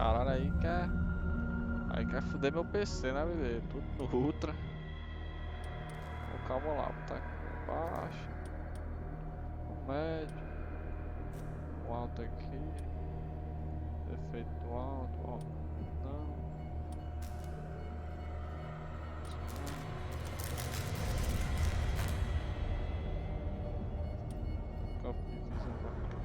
Caralho, aí quer fuder meu PC, né, bebê? Tudo no Ultra. Então, calma lá, botar aqui no baixo, no médio, o alto aqui, efeito do alto, ó, não, isso não, campo de visão bacana.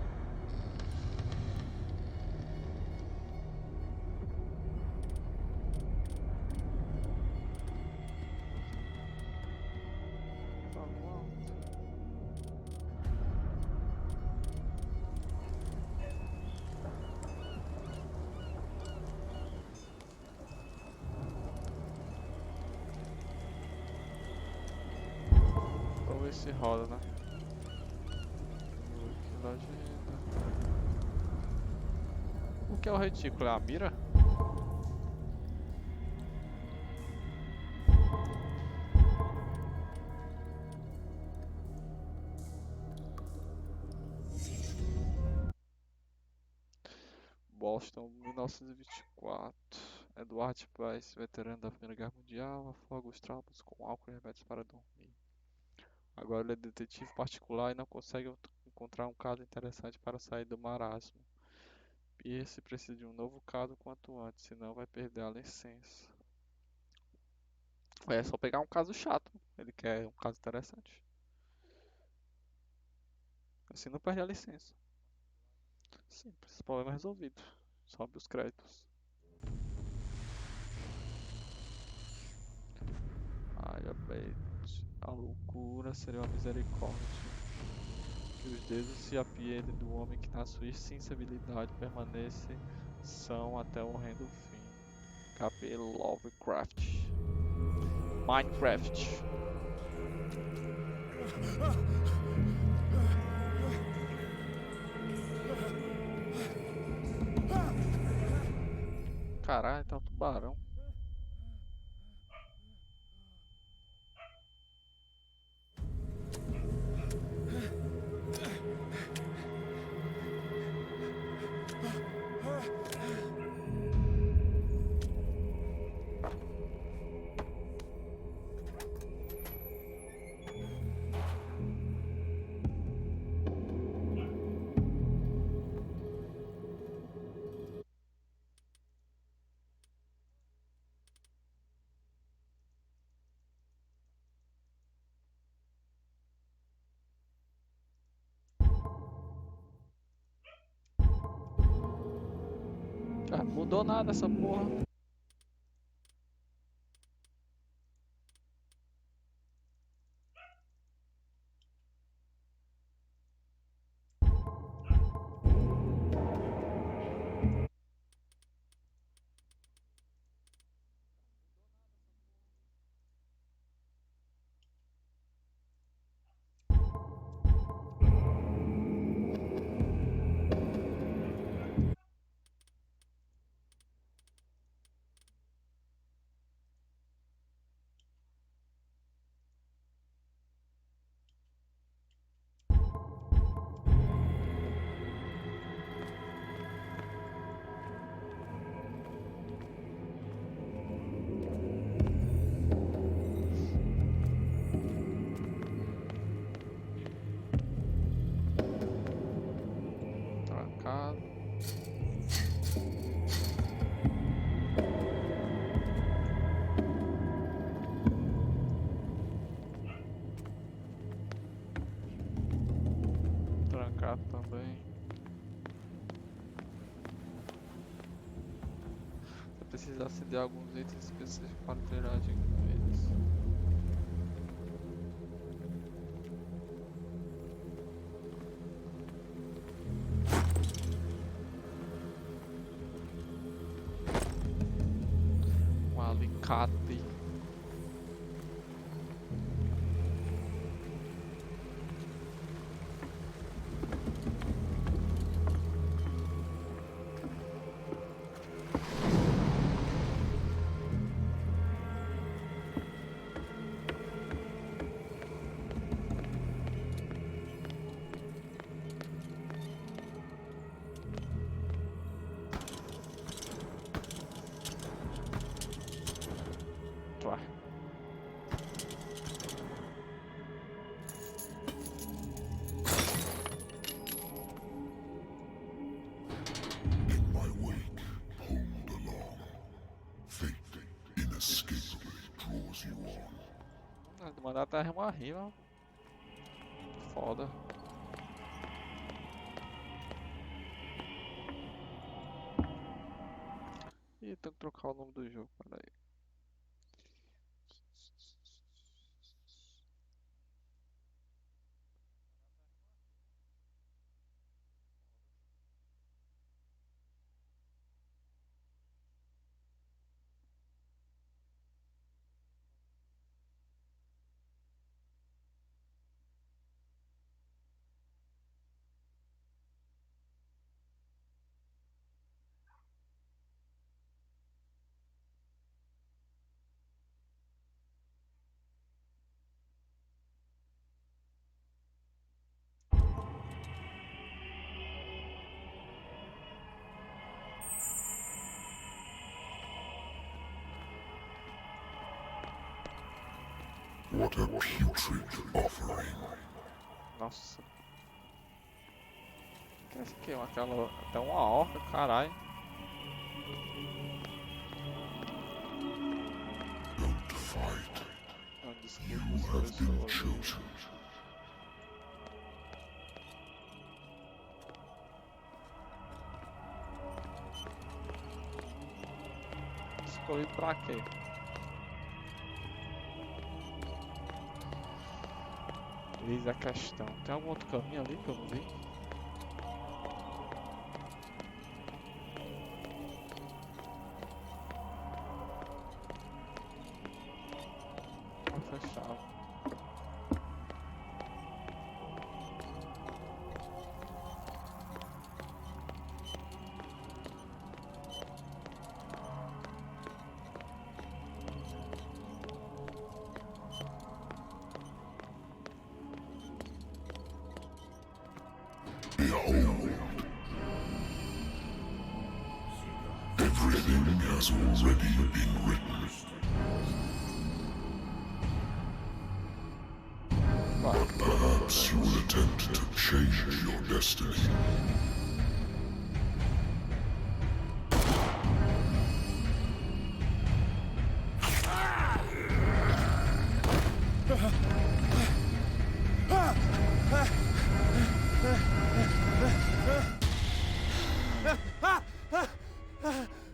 Tá no alto. Vamos ver se roda, né? Aqui, legenda. O que é o retículo? É a mira? Boston, 1924. Edward Price, veterano da Primeira Guerra Mundial, afoga os traumas com álcool e remédios para dormir. Agora ele é detetive particular e não consegue encontrar um caso interessante para sair do marasmo. Pierce precisa de um novo caso quanto antes, senão vai perder a licença. É só pegar um caso chato. Ele quer um caso interessante. Assim não perde a licença. Simples, problema resolvido. Sobe os créditos. Ai, a loucura seria uma misericórdia. Que os deuses se apiedem do homem que na sua insensibilidade permanece são até o horrendo fim. KP Lovecraft. Minecraft. Caralho, tá um tubarão. Ah, não mudou nada essa porra. Trancado. Trancado também. Você precisa acender alguns itens específicos para interagir com eles. Um alicate. mandar até uma rima. Foda. Ih, tenho que trocar o nome do jogo, peraí. What a putrid offering. Nossa. O que é isso aqui? Aquela... Até uma orca, caralho. Don't fight. Não, desculpa, You as have been pessoas. chosen. Escolhido pra quê? Eis a questão. Tem algum outro caminho ali que eu não vi? Tá fechado. Behold. Everything has already been written. Vai. Perhaps you will attempt to change your destiny.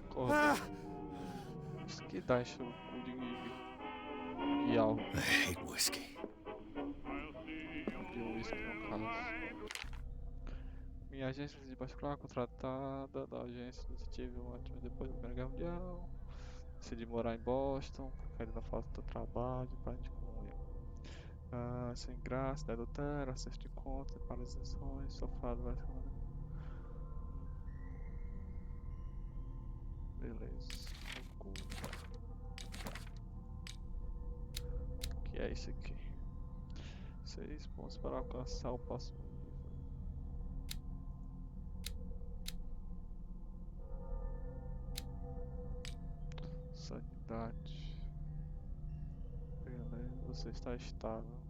Corre. Isso que dá encher o cu de álcool. I hate whiskey. De uísque no caso. Minha agência de particular contratada da agência de detetive um ano depois da Primeira Guerra Mundial. Decidi morar em Boston, porque ainda falta do trabalho para gente com ele. Sem graça, da adultério, acerto de contas, paralisações, sofado vai falando. Beleza. Loucura. O que é isso aqui? 6 pontos para alcançar o próximo nível. Sanidade. Beleza, você está estável.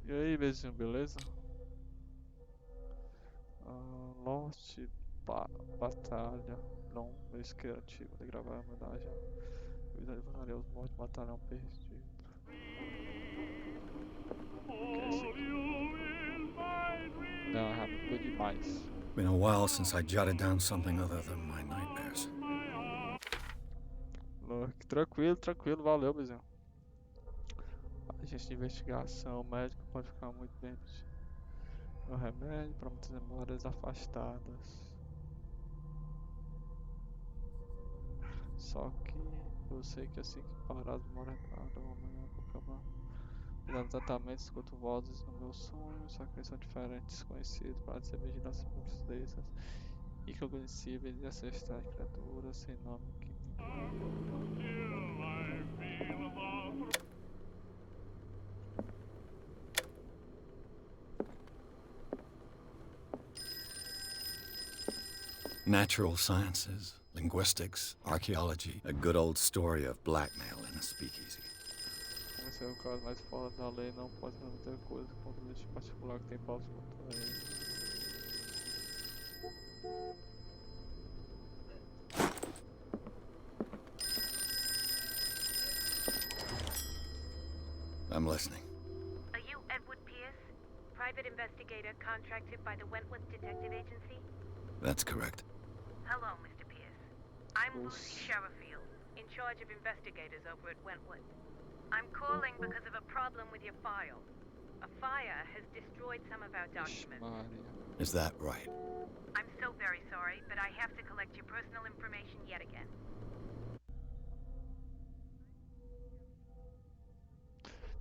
E aí, beijinho, beleza? Lost Batalha. Não, meu isqueiro antigo. Vou gravar a homenagem. Eu levantaria os mortos do batalhão perdido. O que é isso aqui? Não, rápido demais. Been a while since I jotted down something other than my nightmares. Tranquilo, tranquilo, valeu, beijinho. Agente de investigação, médico pode ficar muito bem. Meu remédio para muitas memórias afastadas. Só que eu sei que assim que parar as memórias amanhã vou acabar dando tratamentos escuto vozes no meu sonho, só que eles são diferentes, desconhecidos, para ser vigilância profundezas incognoscíveis e ancestrais criaturas sem nome que me... Natural sciences, linguistics, archaeology, a good old story of blackmail in a speakeasy. Como esse é o caso mais fora da lei, não pode ter coisa contra o destino particular que tem provas contra ele. I'm listening. Are you Edward Pierce, private investigator contracted by the Wentworth Detective Agency? That's correct. Hello, Mr. Pierce. I'm Oof. Lucy Sherrifield, in charge of investigators over at Wentworth. I'm calling because of a problem with your file. A fire has destroyed some of our Ixi, documents. Maria. Is that right? I'm so very sorry, but I have to collect your personal information yet again.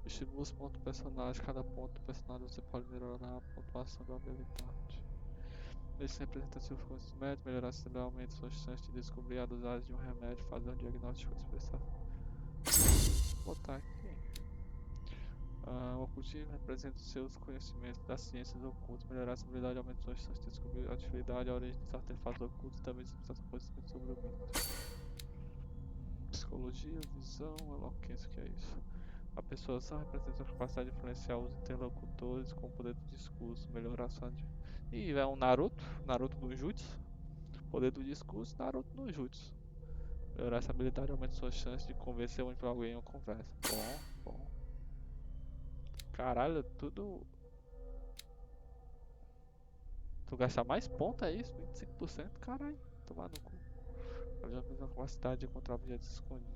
Estimula os pontos do personagem. Cada ponto do personagem você pode melhorar a pontuação da habilidade. Esse representativo conhecimento médico, melhorar sensivelmente suas chances de descobrir a dosagem de um remédio, fazer um diagnóstico especial. Vou botar aqui. O ocultismo representa os seus conhecimentos das ciências ocultas, melhorar essa habilidade, aumenta suas chances de descobrir a atividade, a origem dos artefatos ocultos e também dispersar conhecimento sobre o mito. Psicologia, visão, eloquência, o que é isso? A persuasão representa a capacidade de influenciar os interlocutores com o poder do discurso, melhorar sua... Ih, é um Naruto no Jutsu. Poder do discurso, Naruto no Jutsu. Melhorar essa habilidade aumenta suas chances de convencer alguém em uma conversa. Bom. Caralho, tudo... Tu gasta mais ponto, é isso? 25%? Caralho, tomar no cu. Eu já fiz uma capacidade de encontrar objetos escondidos.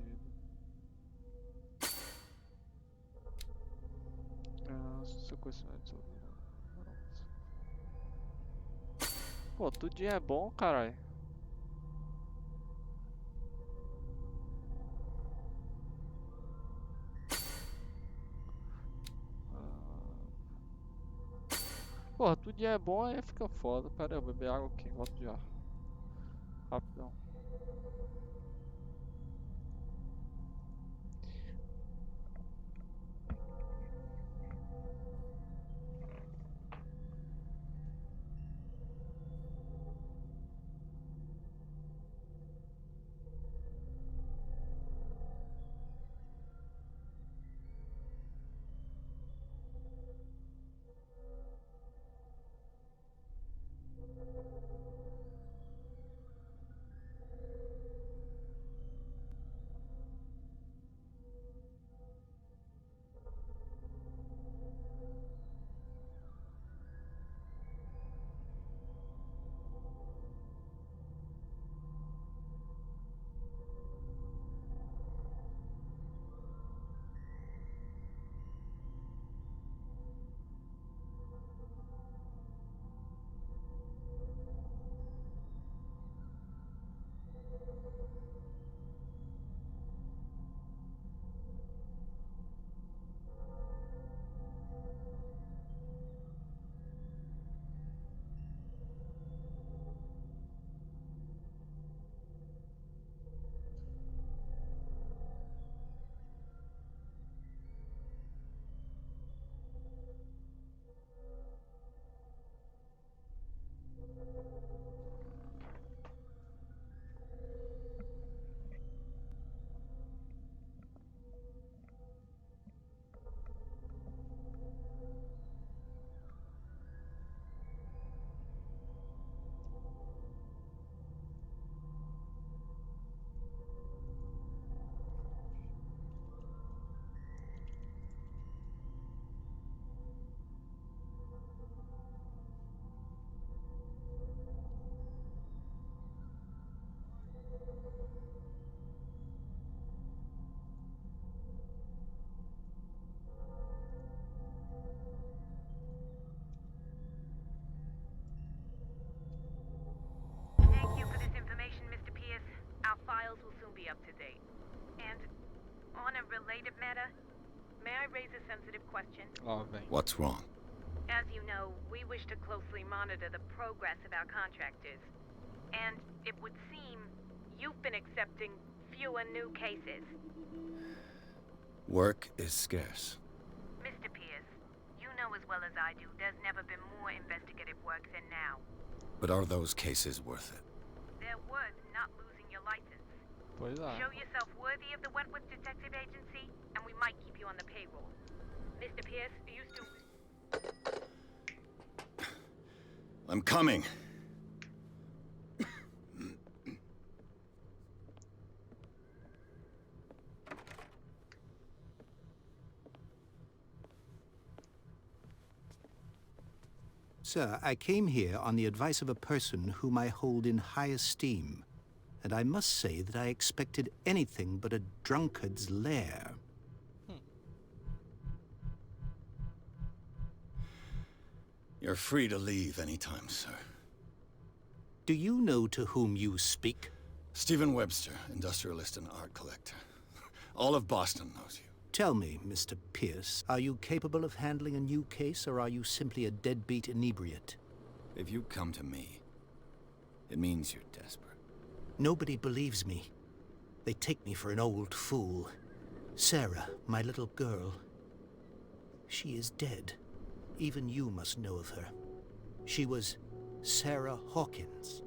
Seu conhecimento sobre... Pô, tudinho é bom, caralho. Porra, tudinho é bom, aí fica foda. Pera aí, eu beber água aqui, volto já. Rapidão. Thank you for this information, Mr. Pierce. Our files will soon be up to date. And on a related matter, may I raise a sensitive question? Lá vem. What's wrong? As you know, we wish to closely monitor the progress of our contractors. And it would seem you've been accepting fewer new cases. Work is scarce. Mr. Pierce, you know as well as I do there's never been more investigative work than now. But are those cases worth it? They're worth not losing your license. Pois é. Show yourself worthy of the Wentworth Detective Agency, and we might keep you on the payroll. Mr. Pierce, are you still... I'm coming. Sir, I came here on the advice of a person whom I hold in high esteem, and I must say that I expected anything but a drunkard's lair. You're free to leave anytime, sir. Do you know to whom you speak? Stephen Webster, industrialist and art collector. All of Boston knows you. Tell me, Mr. Pierce, are you capable of handling a new case, or are you simply a deadbeat inebriate? If you come to me, it means you're desperate. Nobody believes me. They take me for an old fool. Sarah, my little girl, she is dead. Even you must know of her. She was Sarah Hawkins.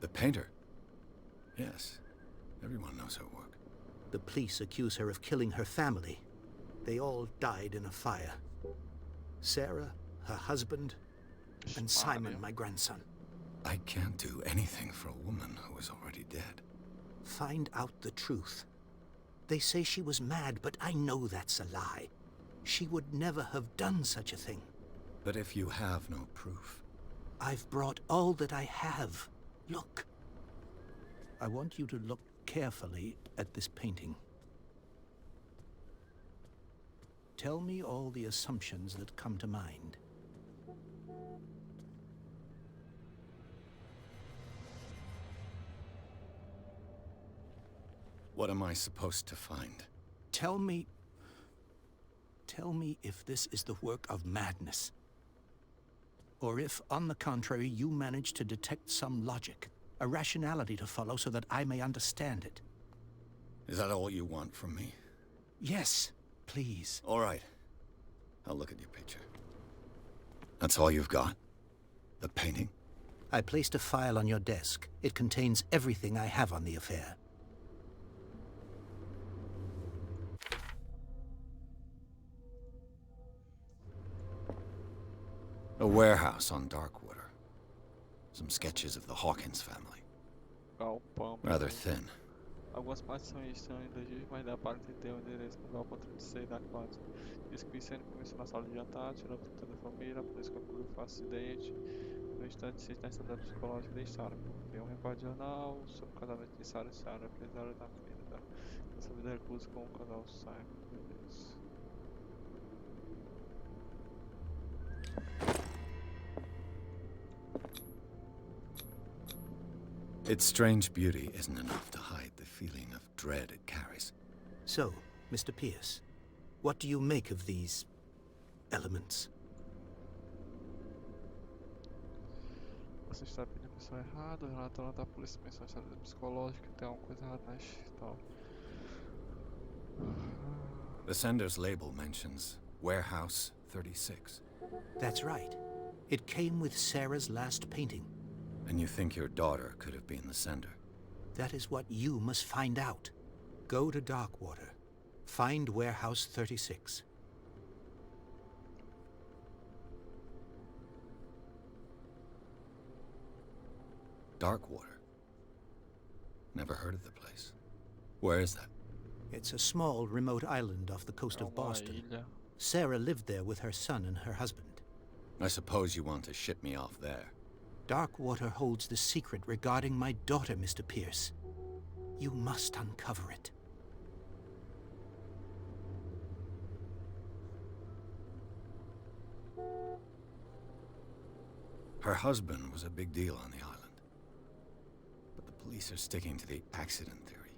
The painter? Yes. Everyone knows her work. The police accuse her of killing her family. They all died in a fire. Sarah, her husband, and Simon, my grandson. I can't do anything for a woman who is already dead. Find out the truth. They say she was mad, but I know that's a lie. She would never have done such a thing. But if you have no proof... I've brought all that I have. Look. I want you to look carefully at this painting. Tell me all the assumptions that come to mind. What am I supposed to find? Tell me if this is the work of madness. Or if, on the contrary, you manage to detect some logic, a rationality to follow so that I may understand it. Is that all you want from me? Yes, please. All right. I'll look at your picture. That's all you've got? The painting? I placed a file on your desk. It contains everything I have on the affair. A warehouse on Darkwater. Some sketches of the Hawkins family. Galpão. Rather thin. Algumas partes são estranhas, mas dá para entender o endereço do galpão 36 da classe. Diz que o incêndio começou na sala de jantar, tirou tudo da família, a polícia calculou o acidente. No instante, se está em estado psicológico de Sarah. Tem um recorde de jornal sobre o casamento de Sarah e Sarah, apesar da perda. Essa vida é reclusa com o casal Simon. Beleza. Its strange beauty isn't enough to hide the feeling of dread it carries. So, Mr. Pierce, what do you make of these elements? Você está pedindo a pessoa errada, o relatório da polícia menção estado psicológico, tem alguma coisa errada na história. The sender's label mentions Warehouse 36. That's right. It came with Sarah's last painting. And you think your daughter could have been the sender? That is what you must find out. Go to Darkwater. Find Warehouse 36. Darkwater? Never heard of the place. Where is that? It's a small, remote island off the coast of Boston. Sarah lived there with her son and her husband. I suppose you want to ship me off there. Darkwater holds the secret regarding my daughter, Mr. Pierce. You must uncover it. Her husband was a big deal on the island. But the police are sticking to the accident theory.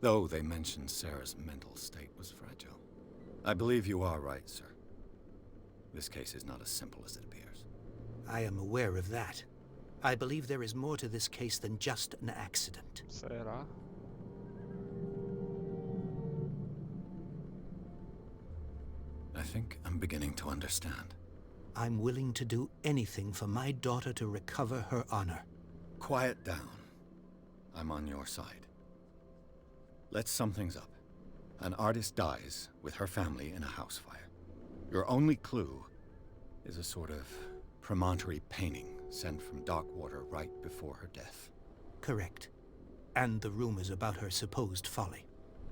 Though they mentioned Sarah's mental state was fragile. I believe you are right, sir. This case is not as simple as it appears. I am aware of that. I believe there is more to this case than just an accident. Será? I think I'm beginning to understand. I'm willing to do anything for my daughter to recover her honor. Quiet down. I'm on your side. Let's sum things up. An artist dies with her family in a house fire. Your only clue is a sort of promontory painting sent from Darkwater right before her death. Correct. And the rumors about her supposed folly.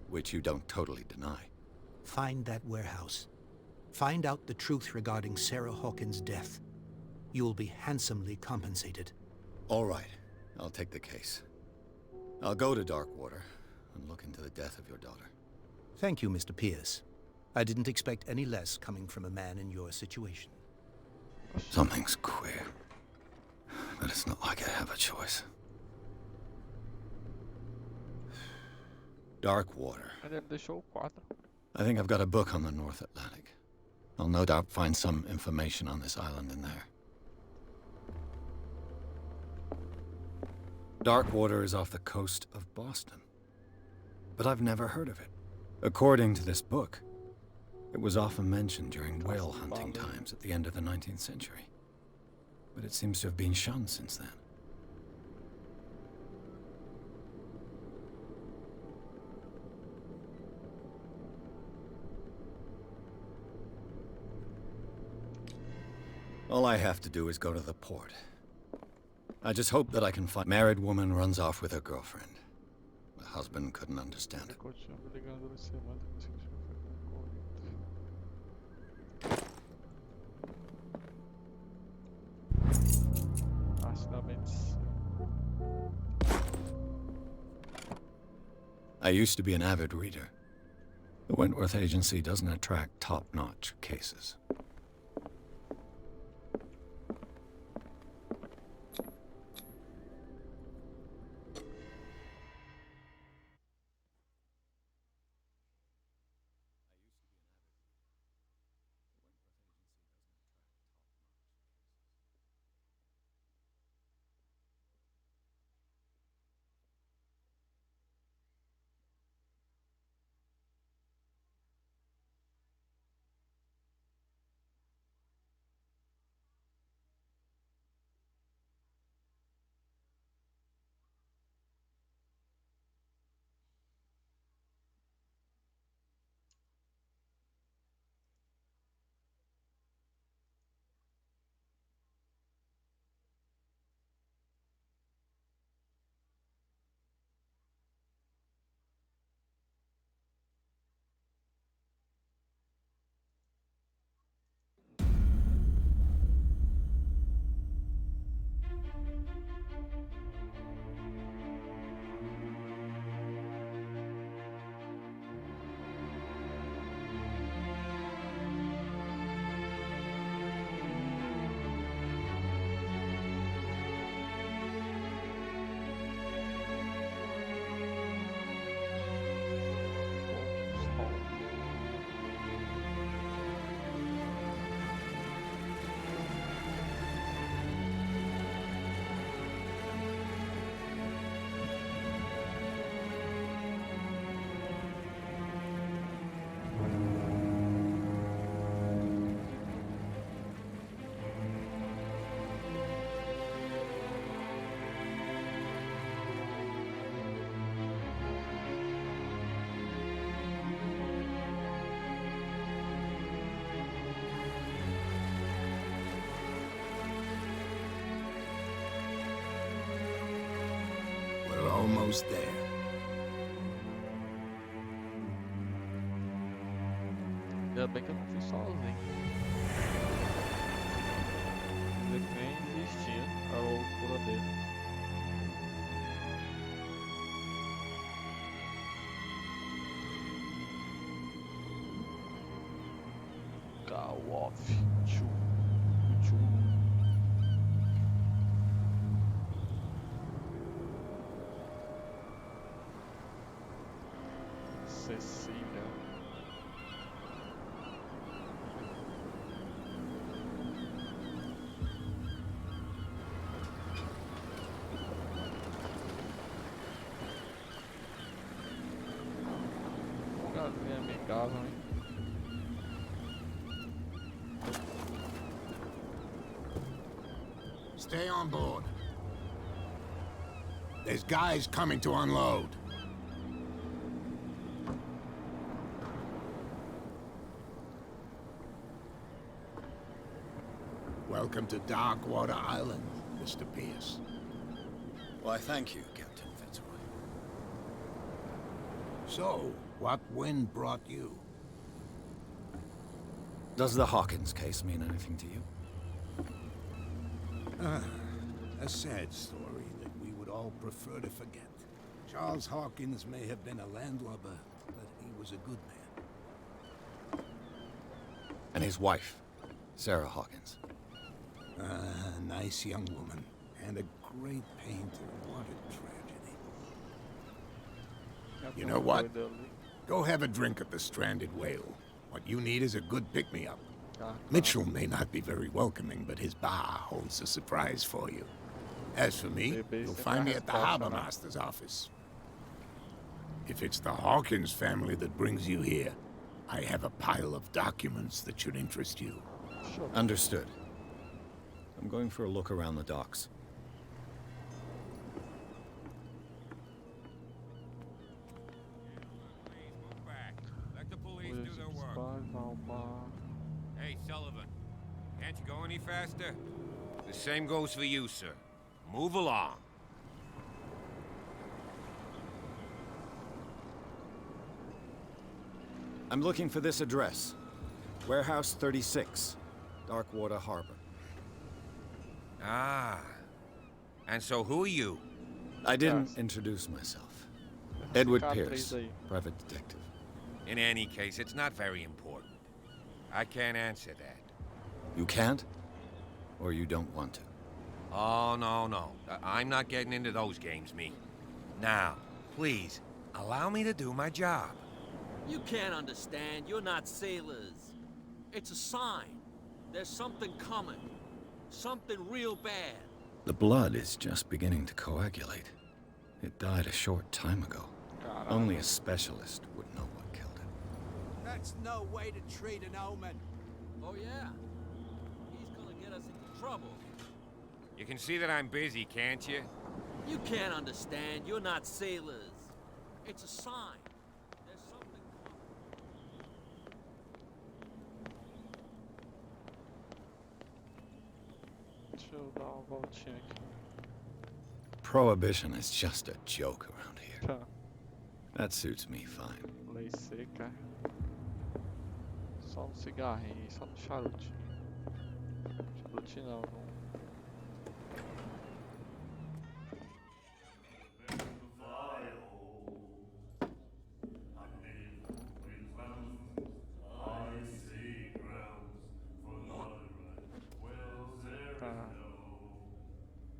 Which you don't totally deny. Find that warehouse. Find out the truth regarding Sarah Hawkins' death. You'll be handsomely compensated. All right, I'll take the case. I'll go to Darkwater and look into the death of your daughter. Thank you, Mr. Pierce. I didn't expect any less coming from a man in your situation. Something's queer. But it's not like I have a choice. Darkwater. Mas ele deixou o 4. I think I've got a book on the North Atlantic. I'll no doubt find some information on this island in there. Darkwater is off the coast of Boston. But I've never heard of it. According to this book, it was often mentioned during whale hunting times at the end of the 19th century. But it seems to have been shunned since then. All I have to do is go to the port. I just hope that I can find... Married woman runs off with her girlfriend. The husband couldn't understand it. Continua me ligando durante a semana depois que já foi concorrido. Assinamentos. I used to be an avid reader. The Wentworth Agency doesn't attract top-notch cases. Almost there. Ainda bem que eu não fui sozinho. Ele nem existia a loucura dele. Cthulhu. Cecília. Lugarzinho amigável, hein? Stay on board. There's guys coming to unload. Welcome to Darkwater Island, Mr. Pierce. Why, thank you, Captain Fitzroy. So, what wind brought you? Does the Hawkins case mean anything to you? A sad story that we would all prefer to forget. Charles Hawkins may have been a landlubber, but he was a good man. And his wife, Sarah Hawkins. A nice young woman, and a great painter. What a tragedy. You know what? Go have a drink at the Stranded Whale. What you need is a good pick-me-up. Mitchell may not be very welcoming, but his bar holds a surprise for you. As for me, you'll find me at the Harbor Master's office. If it's the Hawkins family that brings you here, I have a pile of documents that should interest you. Sure. Understood. I'm going for a look around the docks. Let the police do Dois, their work. vai, Valmar. Hey, Sullivan. Can't you go any faster? The same goes for you, sir. Move along. I'm looking for this address. Warehouse 36, Darkwater Harbor. Ah. And so who are you? I didn't introduce myself. Edward Cicatriz Pierce, aí. private detective. In any case, it's not very important. I can't answer that. You can't? Or you don't want to? Oh, no. I'm not getting into those games, me. Now, please, allow me to do my job. You can't understand. You're not sailors. It's a sign. There's something coming. Something real bad. The blood is just beginning to coagulate. It died a short time ago. Caralho. Only a specialist would know what killed it. That's no way to treat an omen. Oh, yeah? He's gonna get us into trouble. You can see that I'm busy, can't you? You can't understand. You're not sailors. It's a sign. There's something coming. Deixa eu dar uma voltinha aqui. Prohibition is just a joke around here. Tá. That suits me fine. Lei seca. Só um cigarrinho, só um charutinho. Charutinho não. Tá.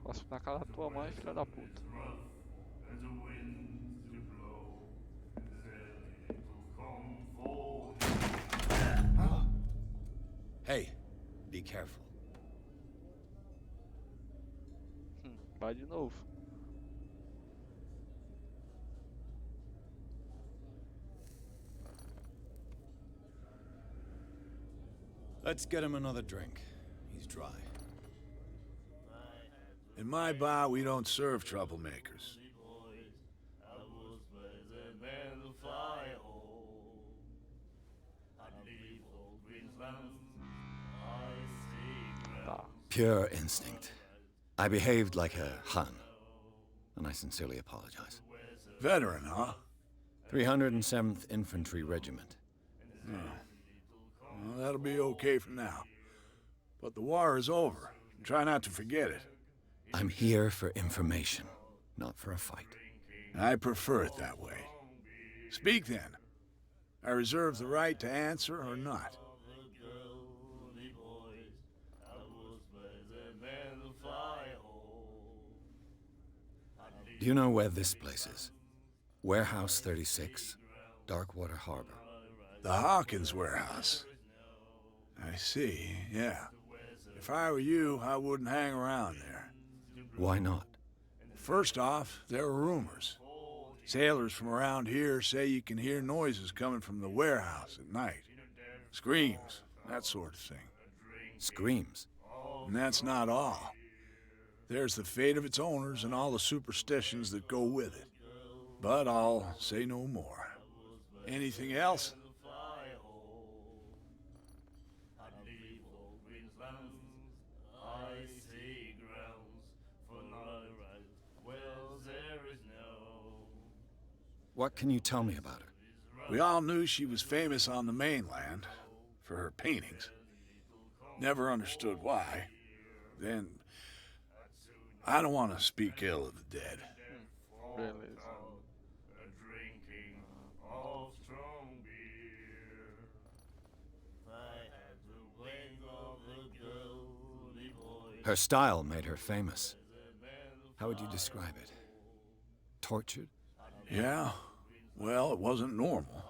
Cospe na cara da tua mãe, filha da puta. Hey, be careful. Vai de novo. Let's get him another drink. He's dry. In my bar, we don't serve troublemakers. Tá. Pure instinct. I behaved like a Hun, and I sincerely apologize. Veteran, huh? 307th Infantry Regiment. Well, that'll be okay for now. But the war is over. Try not to forget it. I'm here for information, not for a fight. I prefer it that way. Speak then. I reserve the right to answer or not. Do you know where this place is? Warehouse 36, Darkwater Harbor. The Hawkins warehouse. I see, yeah. If I were you, I wouldn't hang around there. Why not? First off, there are rumors. Sailors from around here say you can hear noises coming from the warehouse at night. Screams, that sort of thing. Screams. And that's not all. There's the fate of its owners and all the superstitions that go with it. But I'll say no more. Anything else? What can you tell me about her? We all knew she was famous on the mainland for her paintings. Never understood why. Then I don't want to speak ill of the dead. Beleza. Her style made her famous. How would you describe it? Tortured? Yeah? Well, it wasn't normal.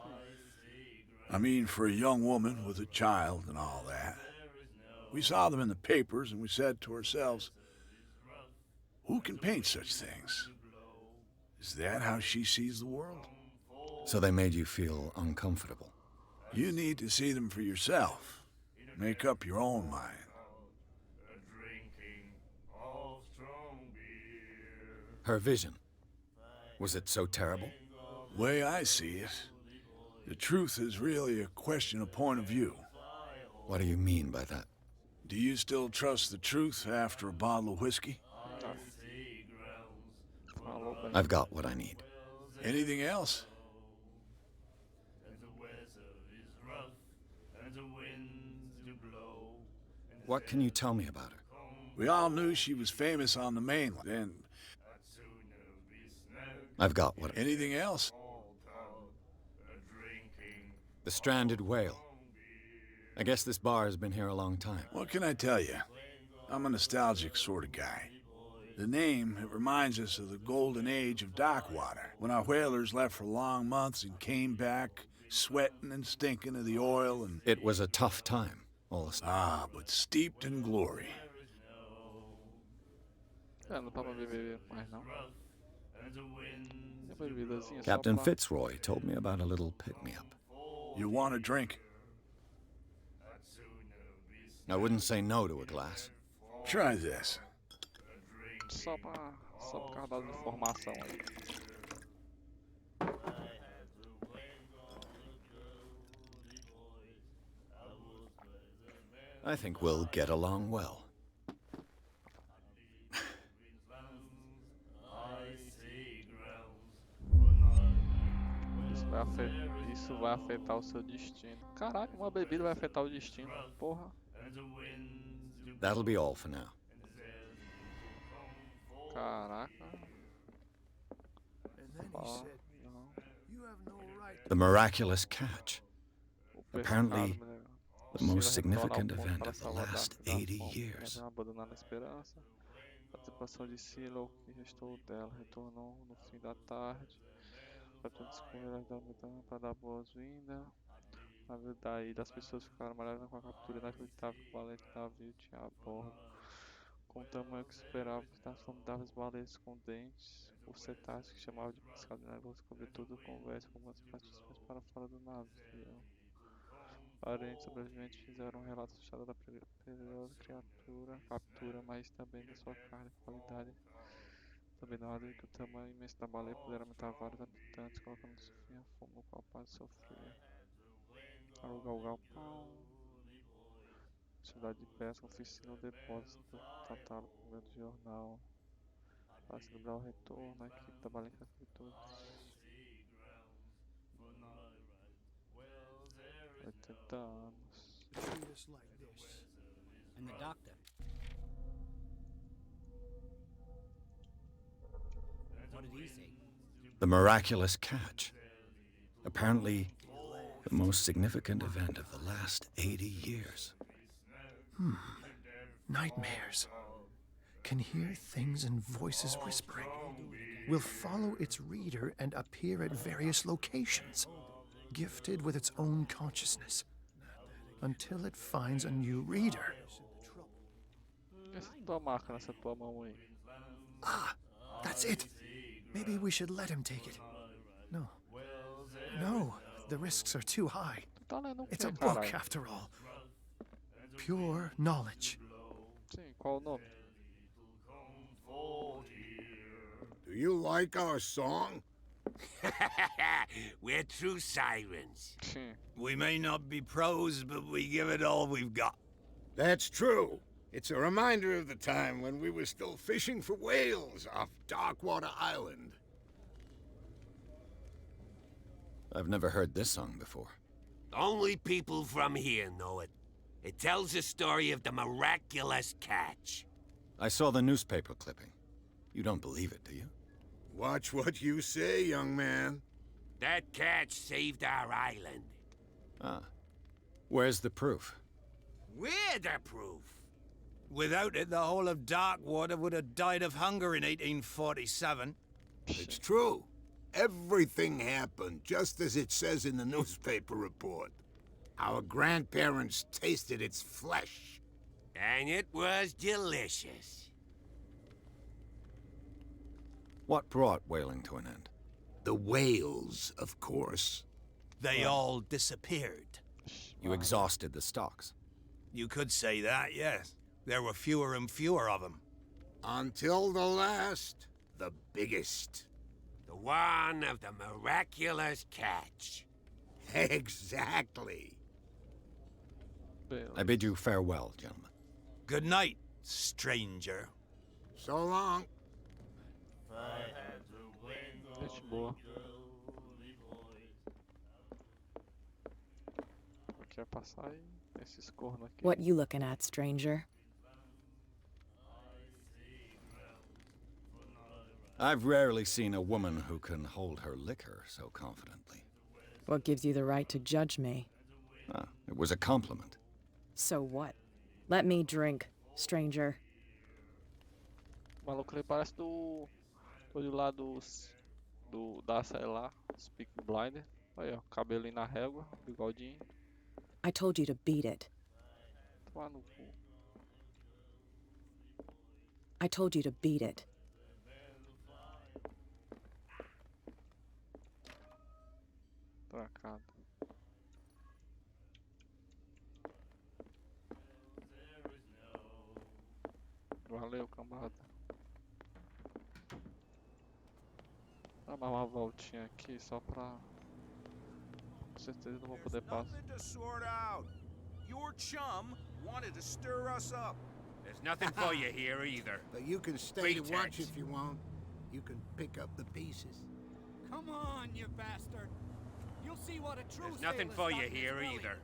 I mean, for a young woman with a child and all that. We saw them in the papers and we said to ourselves, who can paint such things? Is that how she sees the world? So they made you feel uncomfortable. You need to see them for yourself. Make up your own mind. Her vision, was it so terrible? The way I see it, the truth is really a question of point of view. What do you mean by that? Do you still trust the truth after a bottle of whiskey? I've got what I need. Anything else? What can you tell me about her? We all knew she was famous on the mainland, and... I've got what... Anything else? The stranded whale. I guess this bar has been here a long time. What can I tell you? I'm a nostalgic sort of guy. The name, it reminds us of the golden age of dock water, when our whalers left for long months and came back, sweating and stinking of the oil and... It was a tough time, all the... Ah, but steeped in glory. Não dá pra beber mais não. Uma bebidazinha só Captain pra... Fitzroy told me about a little pick-me-up. You want a drink? I wouldn't say no to a glass. Try this. Só por causa da informação aí. I think we'll get along well. Isso vai afetar o seu destino. Caraca, uma bebida vai afetar o destino. Porra. That'll be all for now. Caraca. The miraculous catch. Apparently, the most significant event of the last 80 years. Abandonando a esperança. A participação de Silo, que restou dela, retornou no fim da tarde. Para descobrir para dar boas-vindas. Na verdade, das pessoas ficaram maravilhadas com a captura inacreditável que o valente navio tinha a bordo. Com o tamanho que esperava, das formidáveis baleias com dentes, os cetáceos que chamavam de pescado de negócio, sobretudo conversa com algumas participantes para fora do navio. Parentes sobreviventes fizeram um relato assustador da perigosa captura, mas também da sua carne e qualidade. Também não há dúvida que o tamanho imenso da baleia poderá matar vários habitantes, colocando fim à fome no qual pode sofrer. Alugar o galpão. Cidade de pesca, oficina ou depósito, catálogo, governo de jornal. Para celebrar o retorno, a equipe da baleia de todos. 80 anos. And the doctor. What did he say? The miraculous catch. Apparently, the most significant event of the last 80 years. Nightmares. Can hear things and voices whispering. Will follow its reader and appear at various locations, gifted with its own consciousness, until it finds a new reader. Essa tua marca nessa tua mão aí. Ah, that's it. Maybe we should let him take it. No. No, the risks are too high. It's a book, after all. Pure knowledge. Sim, qual o nome? Do you like our song? We're true sirens. Sim. We may not be pros, but we give it all we've got. That's true. It's a reminder of the time when we were still fishing for whales off Darkwater Island. I've never heard this song before. Only people from here know it. It tells the story of the miraculous catch. I saw the newspaper clipping. You don't believe it, do you? Watch what you say, young man. That catch saved our island. Ah. Where's the proof? We're the proof. Without it, the whole of Darkwater would have died of hunger in 1847. It's true. Everything happened just as it says in the newspaper report. Our grandparents tasted its flesh. And it was delicious. What brought whaling to an end? The whales, of course. They all disappeared. You exhausted the stocks. You could say that, yes. There were fewer and fewer of them. Until the last, the biggest. The one of the miraculous catch. Exactly. I bid you farewell, gentlemen. Good night, stranger. So long. Gente boa. Quer passar aí? Esses cornos aqui. What you looking at, stranger? I've rarely seen a woman who can hold her liquor so confidently. What gives you the right to judge me? Ah, it was a compliment. So what? Let me drink, stranger. O maluco ali parece do lá da série lá, Speak Blinder. Aí ó, cabelinho na régua, bigodinho. I told you to beat it. Tomar no cu. I told you to beat it. Tracado. Valeu, cambada. Dá mais uma voltinha aqui só pra... Com certeza não vou poder passar. To sort out. Your chum wanted to stir us up. There's nothing for you here either. But you can stay to watch Pretext. if you want. You can pick up the pieces. Come on, you bastard. You'll see what a true There's nothing sailor's for got you in his here belly. either.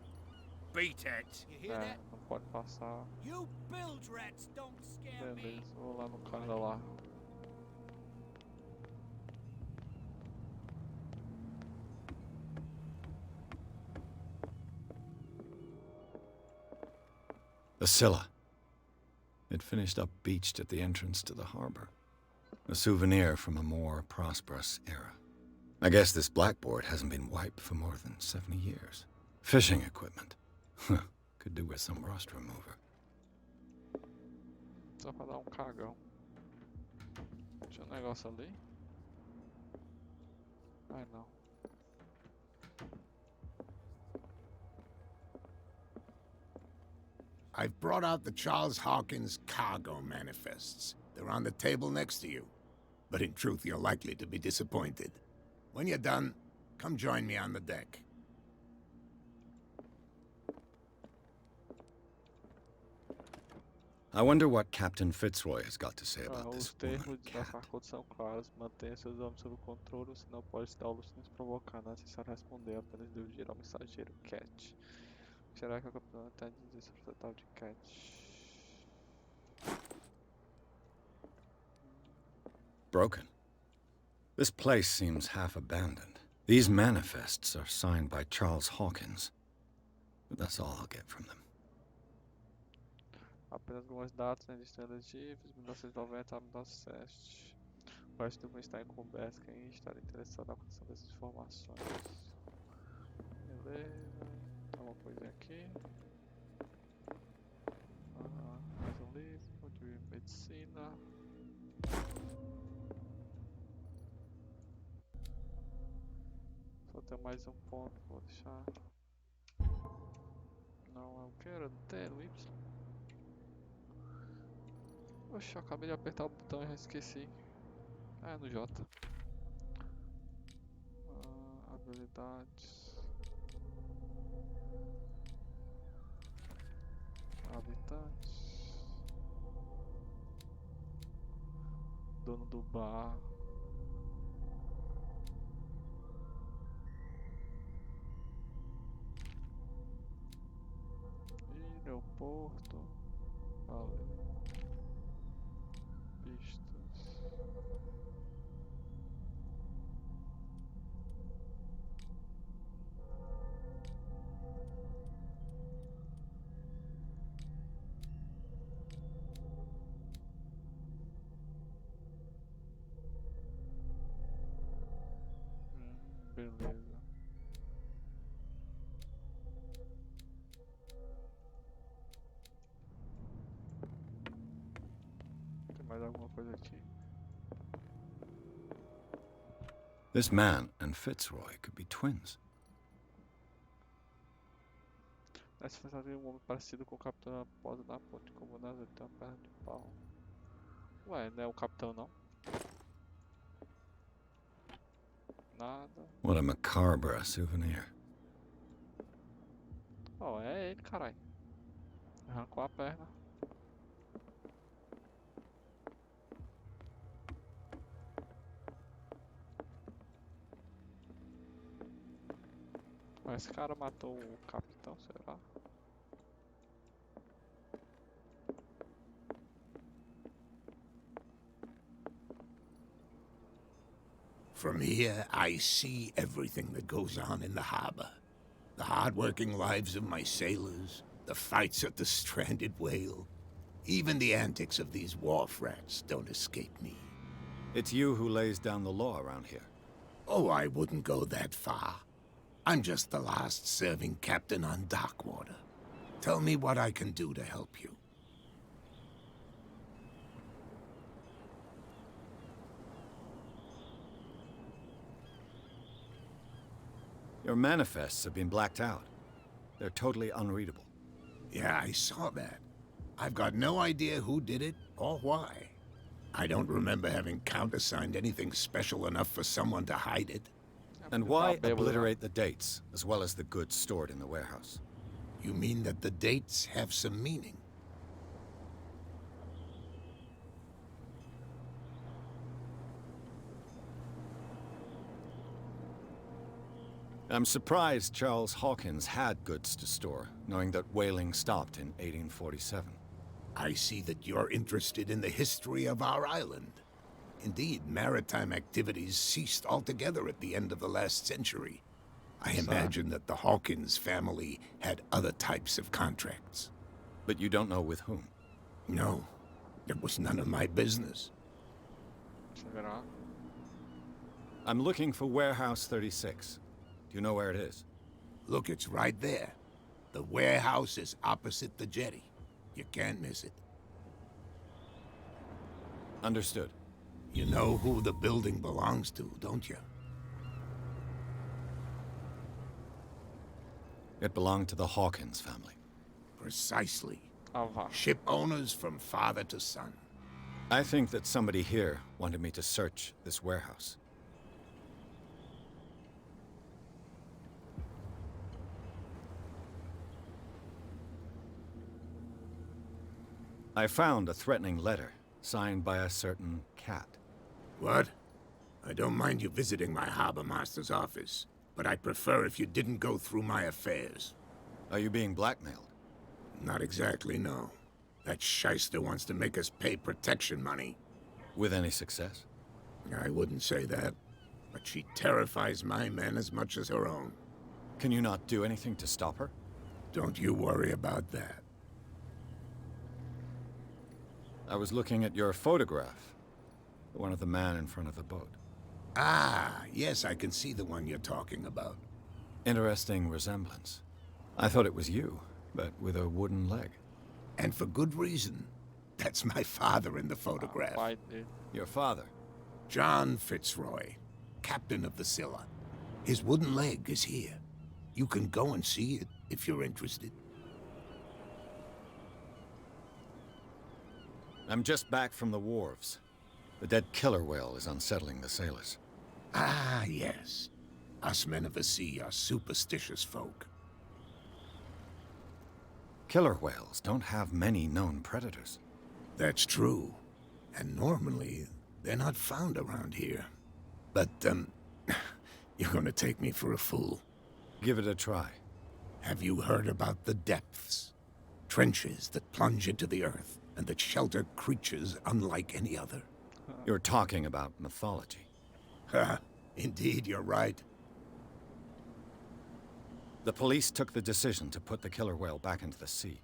Beat it. You hear É, that? não pode passar. You bilge rats don't scare me. Beleza, vou lá no cara lá. The Scylla. It finished up beached at the entrance to the harbor. A souvenir from a more prosperous era. I guess this blackboard hasn't been wiped for more than 70 years. Fishing equipment. Could do with some rust remover. Só pra dar um cagão. Tinha negócio ali? Ai não. I've brought out the Charles Hawkins cargo manifests. They're on the table next to you. But in truth, you're likely to be disappointed. When you're done, come join me on the deck. I wonder what Captain Fitzroy has got to say about Os this termos woman da cat. acordo são claros. Mantenha seus homens sob controle, senão pode estar alucinações provocando. Não é necessário responder, apenas devo dizer ao mensageiro Cat. Será que o capitão está a dizer sobre o total de Cat? Broken. This place seems half abandoned. These manifests are signed by Charles Hawkins. But that's all I'll get from them. Apenas algumas datas na lista elegíveis, 1990 a 1907. O resto do está encoberto. Quem estará interessado na questão dessas informações? Beleza. Tá uma coisa aqui. Mais um livro de medicina. Só tem mais um ponto, vou deixar. Não é o que era? T, no Y. Oxe, eu acabei de apertar o botão e já esqueci. É no J. Habilidades. Habitantes. Dono do bar. Aeroporto. Valeu. Pistas. Beleza. Tem mais alguma coisa aqui? This man and Fitzroy could be twins. Nessa fantasia, um homem parecido com o capitão na posa da ponte, como nas tem uma perna de pau. Ué, não é o capitão não? Nada. What a macabre souvenir. Oh, é ele, caralho. Arrancou a perna. Esse cara matou o capitão, será? From here, I see everything that goes on in the harbor. The hard-working lives of my sailors, the fights at the stranded whale. Even the antics of these wharf rats don't escape me. It's you who lays down the law around here. Oh, I wouldn't go that far. I'm just the last serving captain on Darkwater. Tell me what I can do to help you. Your manifests have been blacked out. They're totally unreadable. Yeah, I saw that. I've got no idea who did it or why. I don't remember having countersigned anything special enough for someone to hide it. And why obliterate the dates, as well as the goods stored in the warehouse? You mean that the dates have some meaning? I'm surprised Charles Hawkins had goods to store, knowing that whaling stopped in 1847. I see that you're interested in the history of our island. Indeed, maritime activities ceased altogether at the end of the last century. I imagine that the Hawkins family had other types of contracts. But you don't know with whom? No, it was none of my business. I'm looking for Warehouse 36. Do you know where it is? Look, it's right there. The warehouse is opposite the jetty. You can't miss it. Understood. You know who the building belongs to, don't you? It belonged to the Hawkins family. Precisely. Ship owners from father to son. I think that somebody here wanted me to search this warehouse. I found a threatening letter, signed by a certain cat. What? I don't mind you visiting my harbor master's office, but I'd prefer if you didn't go through my affairs. Are you being blackmailed? Not exactly, no. That shyster wants to make us pay protection money. With any success? I wouldn't say that, but she terrifies my men as much as her own. Can you not do anything to stop her? Don't you worry about that. I was looking at your photograph. The one of the man in front of the boat. Ah, yes, I can see the one you're talking about. Interesting resemblance. I thought it was you, but with a wooden leg. And for good reason. That's my father in the photograph. Your father? John Fitzroy, captain of the Scylla. His wooden leg is here. You can go and see it if you're interested. I'm just back from the wharves. The dead killer whale is unsettling the sailors. Ah, yes. Us men of the sea are superstitious folk. Killer whales don't have many known predators. That's true. And normally, they're not found around here. But, you're gonna take me for a fool. Give it a try. Have you heard about the depths? Trenches that plunge into the earth, and that shelter creatures unlike any other. You're talking about mythology. Ha! Indeed, you're right. The police took the decision to put the killer whale back into the sea.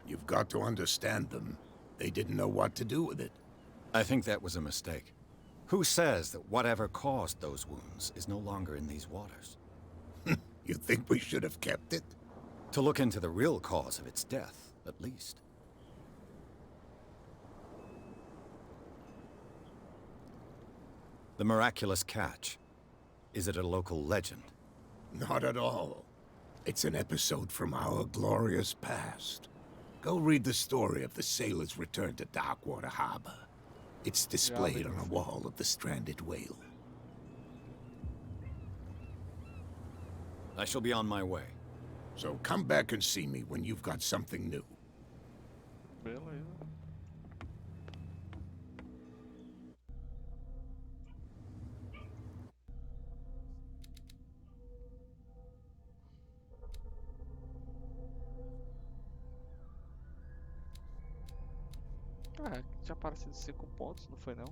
You've got to understand them. They didn't know what to do with it. I think that was a mistake. Who says that whatever caused those wounds is no longer in these waters? You think we should have kept it? To look into the real cause of its death, at least. The miraculous catch. Is it a local legend? Not at all. It's an episode from our glorious past. Go read the story of the sailor's return to Darkwater Harbor. It's displayed on a wall of the stranded whale. I shall be on my way. So come back and see me when you've got something new. Beleza. Ah, tinha aparecido 5 pontos, não foi não?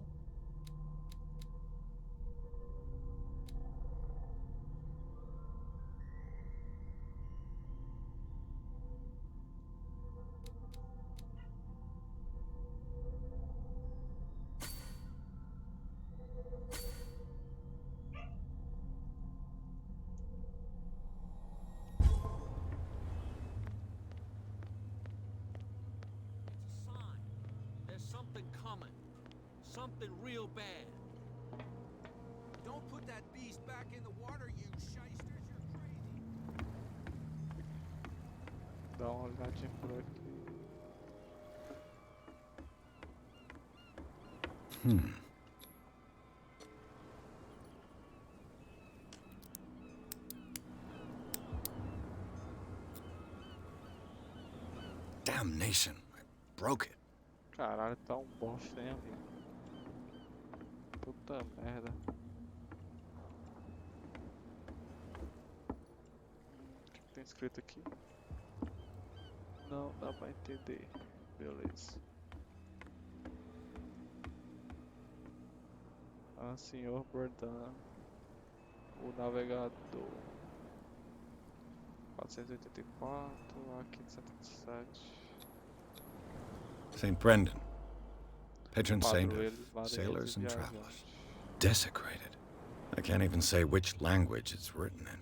Something coming. Something real bad. Don't put that beast back in the water, you shysters. You're crazy. Dá uma olhadinha por aqui. Damnation. I broke it. Caralho, tá um bosta, hein, amigo? Puta merda. O que tem escrito aqui? Não dá pra entender. Beleza. Ah, senhor Burdan. O navegador. 484, aqui de 77. St. Brendan, patron saint of sailors and travelers. Desecrated. I can't even say which language it's written in.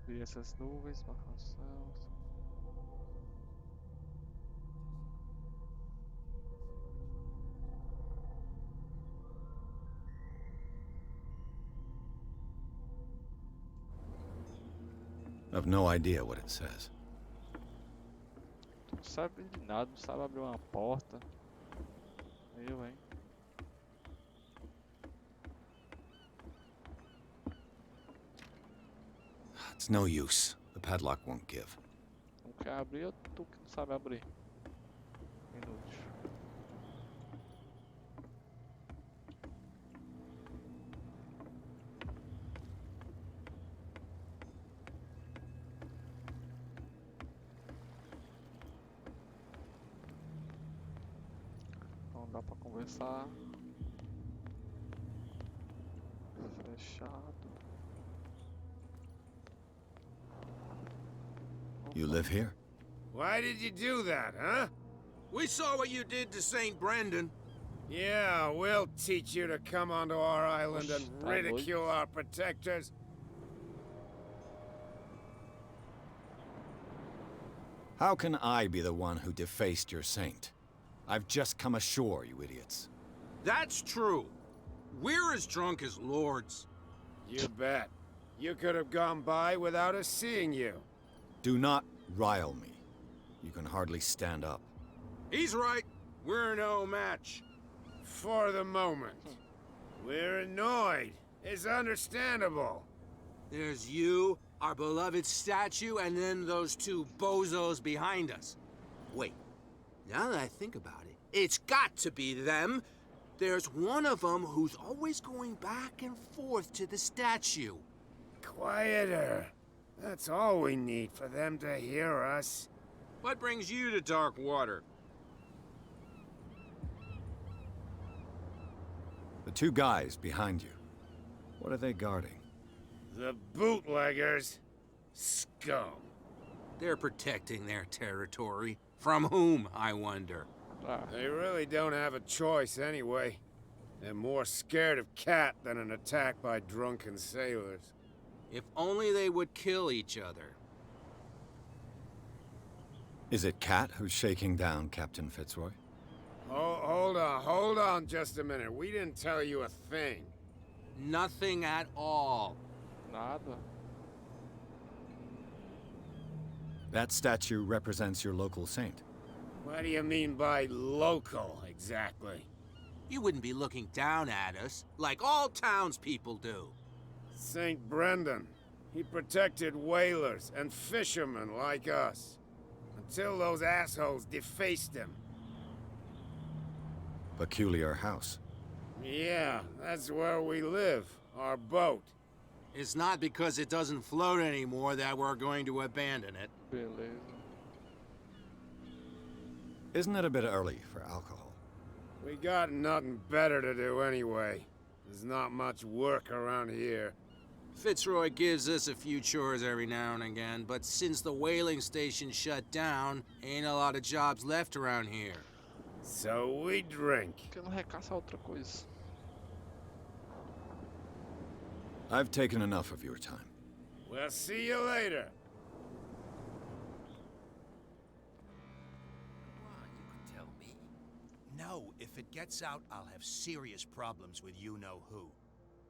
Vi essas nuvens, marcação. I've no idea what it says. Tu não sabe de nada, não sabe abrir uma porta. Eu, hein? It's no use. The padlock won't give. Não quer abrir, ou tu que não sabe abrir? Inútil. Não dá pra conversar. Fechado. You live here? Why did you do that, huh? We saw what you did to St. Brendan. Yeah, we'll teach you to come onto our island and ridicule our protectors. How can I be the one who defaced your saint? I've just come ashore, you idiots. That's true. We're as drunk as lords. You bet. You could have gone by without us seeing you. Do not rile me. You can hardly stand up. He's right. We're no match. For the moment. We're annoyed. It's understandable. There's you, our beloved statue, and then those two bozos behind us. Wait, now that I think about it, it's got to be them. There's one of them who's always going back and forth to the statue. Quieter. That's all we need for them to hear us. What brings you to Darkwater? The two guys behind you. What are they guarding? The bootleggers. Scum. They're protecting their territory. From whom, I wonder? They really don't have a choice anyway. They're more scared of Cat than an attack by drunken sailors. If only they would kill each other. Is it Cat who's shaking down Captain Fitzroy? Oh, hold on just a minute. We didn't tell you a thing. Nothing at all. Nada. That statue represents your local saint. What do you mean by local, exactly? You wouldn't be looking down at us, like all townspeople do. St. Brendan. He protected whalers and fishermen like us. Until those assholes defaced him. Peculiar house. Yeah, that's where we live. Our boat. It's not because it doesn't float anymore that we're going to abandon it. Beleza. Isn't it a bit early for alcohol? We got nothing better to do anyway. There's not much work around here. Fitzroy gives us a few chores every now and again, but since the whaling station shut down, ain't a lot of jobs left around here. So we drink. Por que não recaça outra coisa? I've taken enough of your time. We'll see you later. No, if it gets out, I'll have serious problems with you-know-who.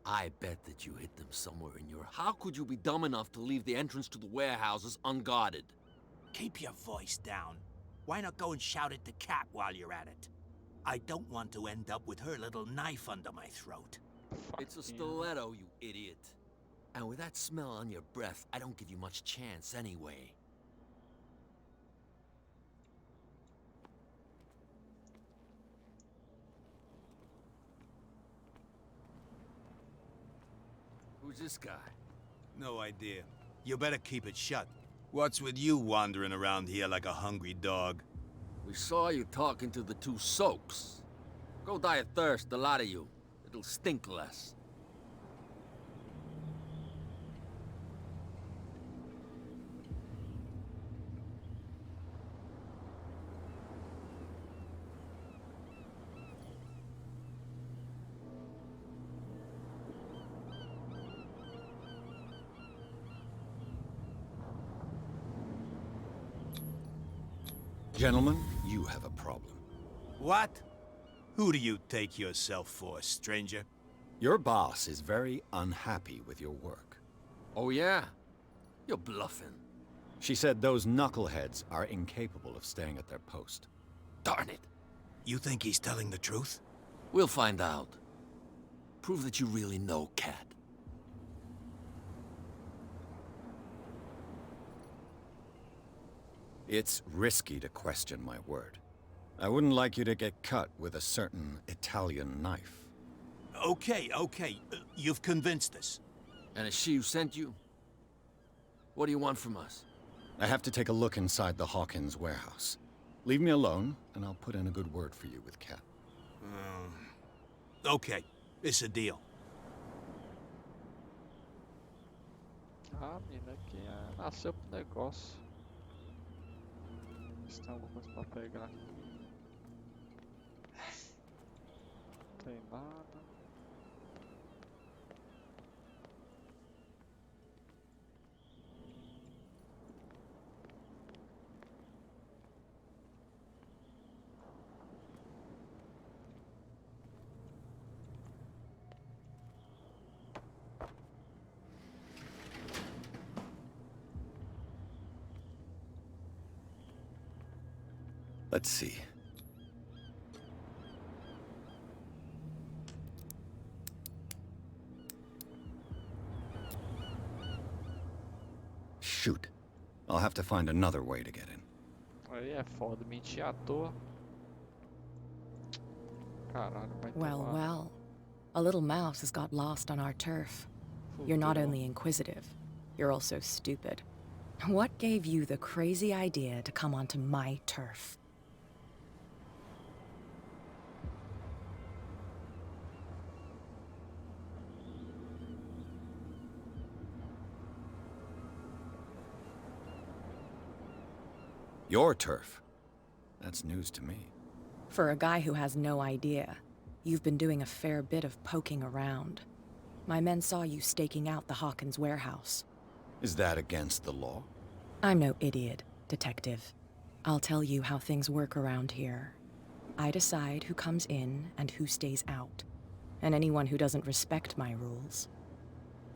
I bet that you hid them somewhere in your... How could you be dumb enough to leave the entrance to the warehouses unguarded? Keep your voice down. Why not go and shout at the cat while you're at it? I don't want to end up with her little knife under my throat. It's a stiletto, you idiot. And with that smell on your breath, I don't give you much chance anyway. Who's this guy? No idea. You better keep it shut. What's with you wandering around here like a hungry dog? We saw you talking to the two soaks. Go die of thirst, the lot of you. It'll stink less. Gentlemen, you have a problem. What? Who do you take yourself for, stranger? Your boss is very unhappy with your work. Oh yeah? You're bluffing. She said those knuckleheads are incapable of staying at their post. Darn it. You think he's telling the truth? We'll find out. Prove that you really know Cat. It's risky to question my word. I wouldn't like you to get cut with a certain Italian knife. Okay. You've convinced us. And it's she who sent you? What do you want from us? I have to take a look inside the Hawkins warehouse. Leave me alone, and I'll put in a good word for you with Cat. Okay, it's a deal. Ah, menina, que nasceu pro negócio. Se tem alguma coisa pra pegar aqui. Não tem nada. Let's see. Shoot. I'll have to find another way to get in. Aí é foda, mentir à toa. Caralho, vai ter Well, lá. well. A little mouse has got lost on our turf. You're not only inquisitive, you're also stupid. What gave you the crazy idea to come onto my turf? Your turf? That's news to me. For a guy who has no idea, you've been doing a fair bit of poking around. My men saw you staking out the Hawkins warehouse. Is that against the law? I'm no idiot, Detective. I'll tell you how things work around here. I decide who comes in and who stays out. And anyone who doesn't respect my rules,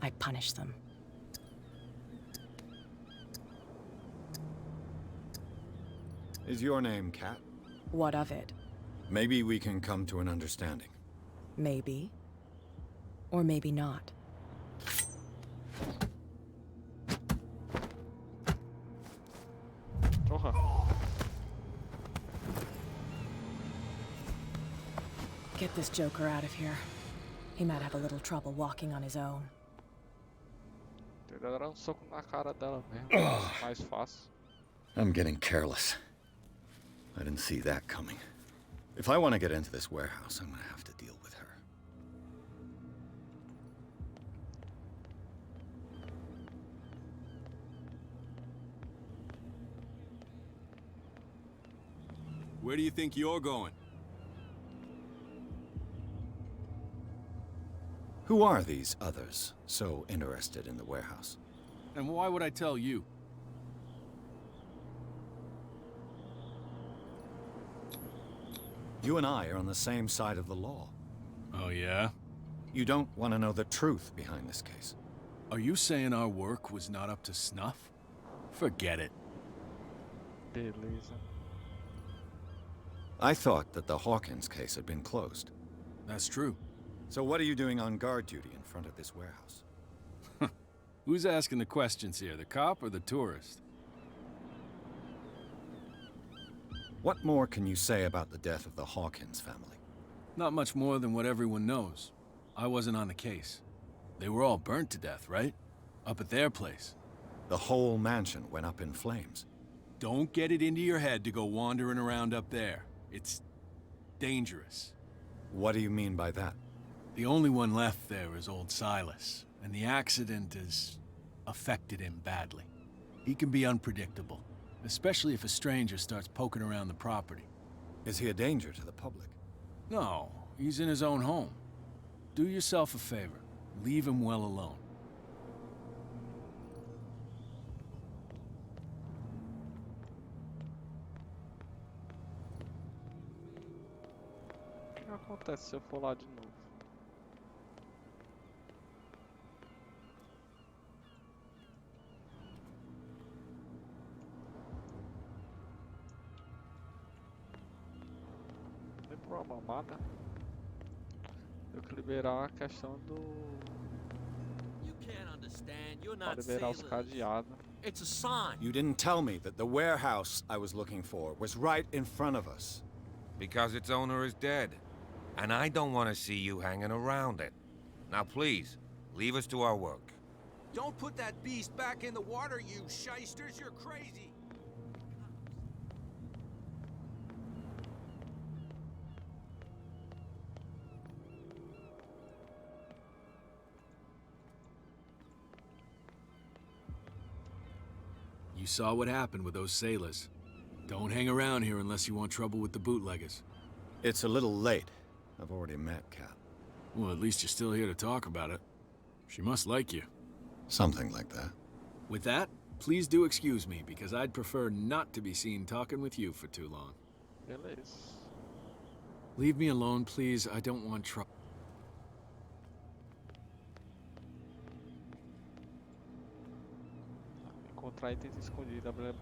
I punish them. Is your name Cat? What of it? Maybe we can come to an understanding. Maybe. Or maybe not. Get this joker out of here. He might have a little trouble walking on his own. Dar um soco na cara dela mesmo. Mais fácil. I'm getting careless. I didn't see that coming. If I want to get into this warehouse, I'm gonna have to deal with her. Where do you think you're going? Who are these others so interested in the warehouse? And why would I tell you? You and I are on the same side of the law. Oh, yeah? You don't want to know the truth behind this case. Are you saying our work was not up to snuff? Forget it. Beleza. I thought that the Hawkins case had been closed. That's true. So what are you doing on guard duty in front of this warehouse? Who's asking the questions here, the cop or the tourist? What more can you say about the death of the Hawkins family? Not much more than what everyone knows. I wasn't on the case. They were all burnt to death, right? Up at their place. The whole mansion went up in flames. Don't get it into your head to go wandering around up there. It's dangerous. What do you mean by that? The only one left there is old Silas, and the accident has affected him badly. He can be unpredictable, especially if a stranger starts poking around the property. Is he a danger to the public? No, he's in his own home. Do yourself a favor. Leave him well alone. O que acontece se eu for lá de novo? Nem por uma mamada. Tenho que liberar a questão do... Pra liberar os cadeados. It's a sign. You didn't tell me that the warehouse I was looking for was right in front of us. Because its owner is dead. And I don't want to see you hanging around it. Now please, leave us to our work. Don't put that beast back in the water, you shysters. You're crazy. You saw what happened with those sailors. Don't hang around here unless you want trouble with the bootleggers. It's a little late. I've already met Kat. Well, at least you're still here to talk about it. She must like you. Something like that. With that, please do excuse me, because I'd prefer not to be seen talking with you for too long. Beleza. Leave me alone, please. I don't want trouble. Encontrar itens escondidos.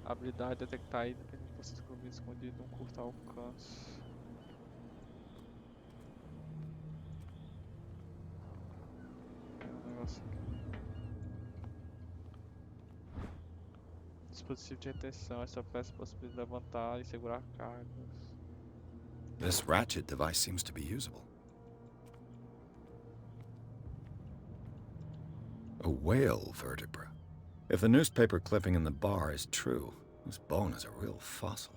Habilidade detectar item que você descobrir escondido num curto alcance. Negócio aqui. Dispositivo de retenção. Essa peça possibilita levantar e segurar cargas. This ratchet device seems to be usable. A whale vertebra. If the newspaper clipping in the bar is true, this bone is a real fossil.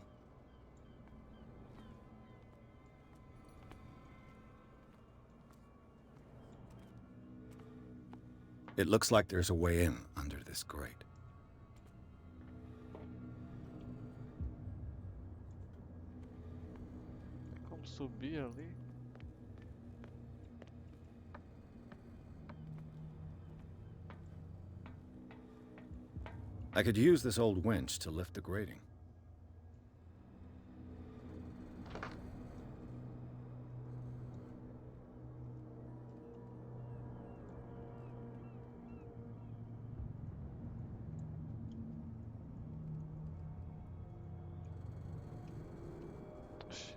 It looks like there's a way in under this grate. subir ali. I could use this old winch to lift the grating.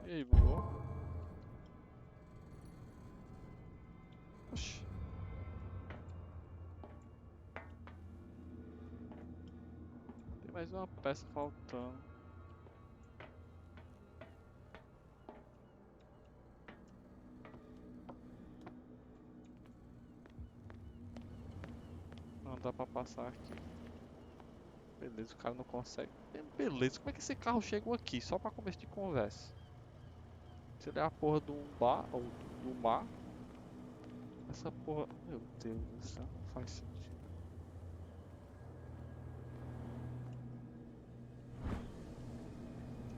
E aí, bugou? Oxi. Tem mais uma peça faltando. Não dá pra passar aqui. Beleza, o cara não consegue. Beleza, como é que esse carro chegou aqui? Só pra começo de conversa. Se ele é a porra de um bar, ou do mar. Essa porra... Meu Deus do céu, não faz sentido.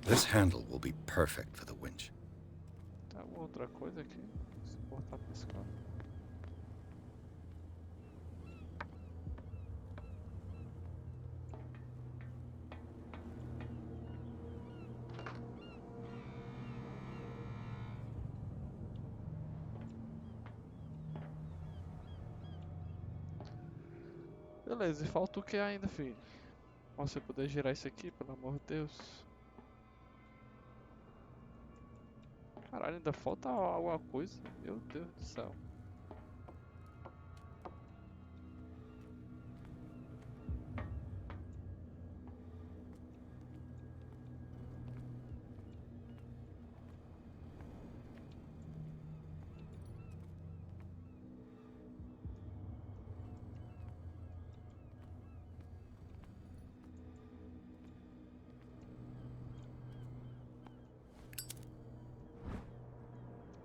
This handle will be perfect for the winch. Tem alguma outra coisa aqui? Esse porra tá piscando. Beleza, e falta o que ainda, filho? Você poder girar isso aqui, pelo amor de Deus. Caralho, ainda falta alguma coisa? Meu Deus do céu.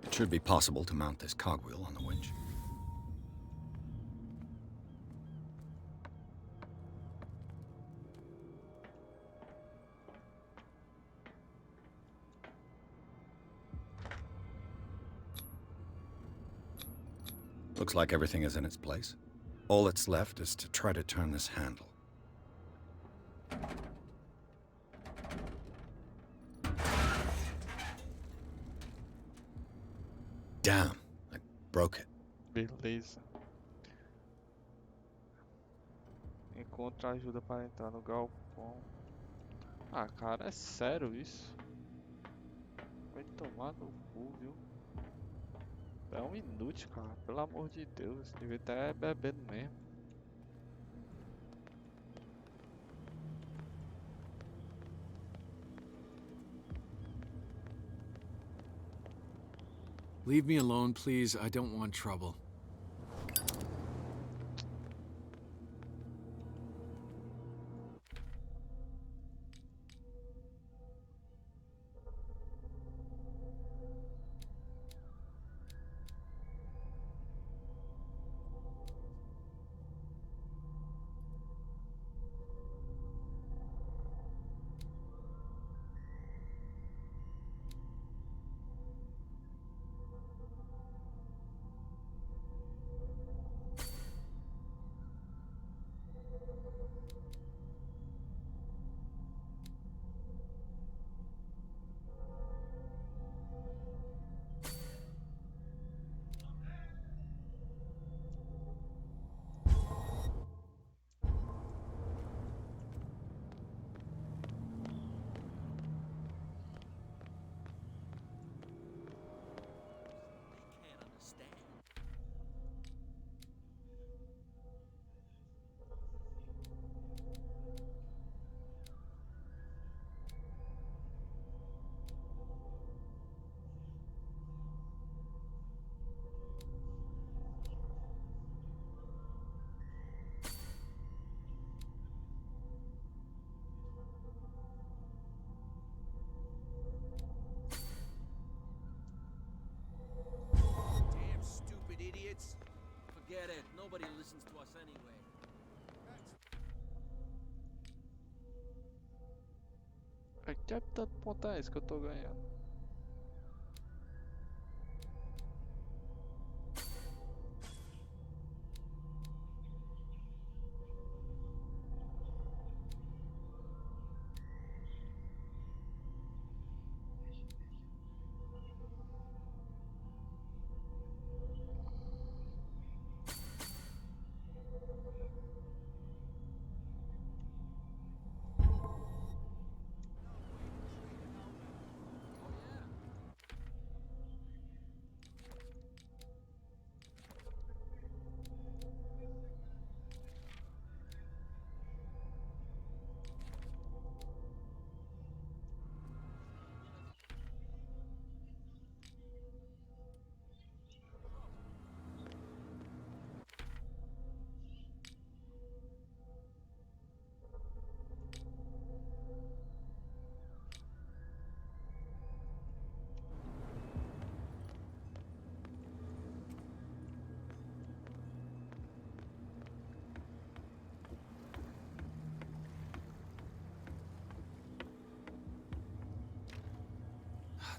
It should be possible to mount this cogwheel on the winch. Looks like everything is in its place. All that's left is to try to turn this handle. Damn, I broke it. Beleza. Encontra ajuda para entrar no galpão. Ah, cara, é sério isso? Vai tomar no cu, viu? É um inútil, cara. Pelo amor de Deus. Esse devia estar bebendo mesmo. Leave me alone, please. I don't want trouble. Idiots. Forget it. Nobody listens to us anyway. Que tanto ponto é esse que eu tô ganhando?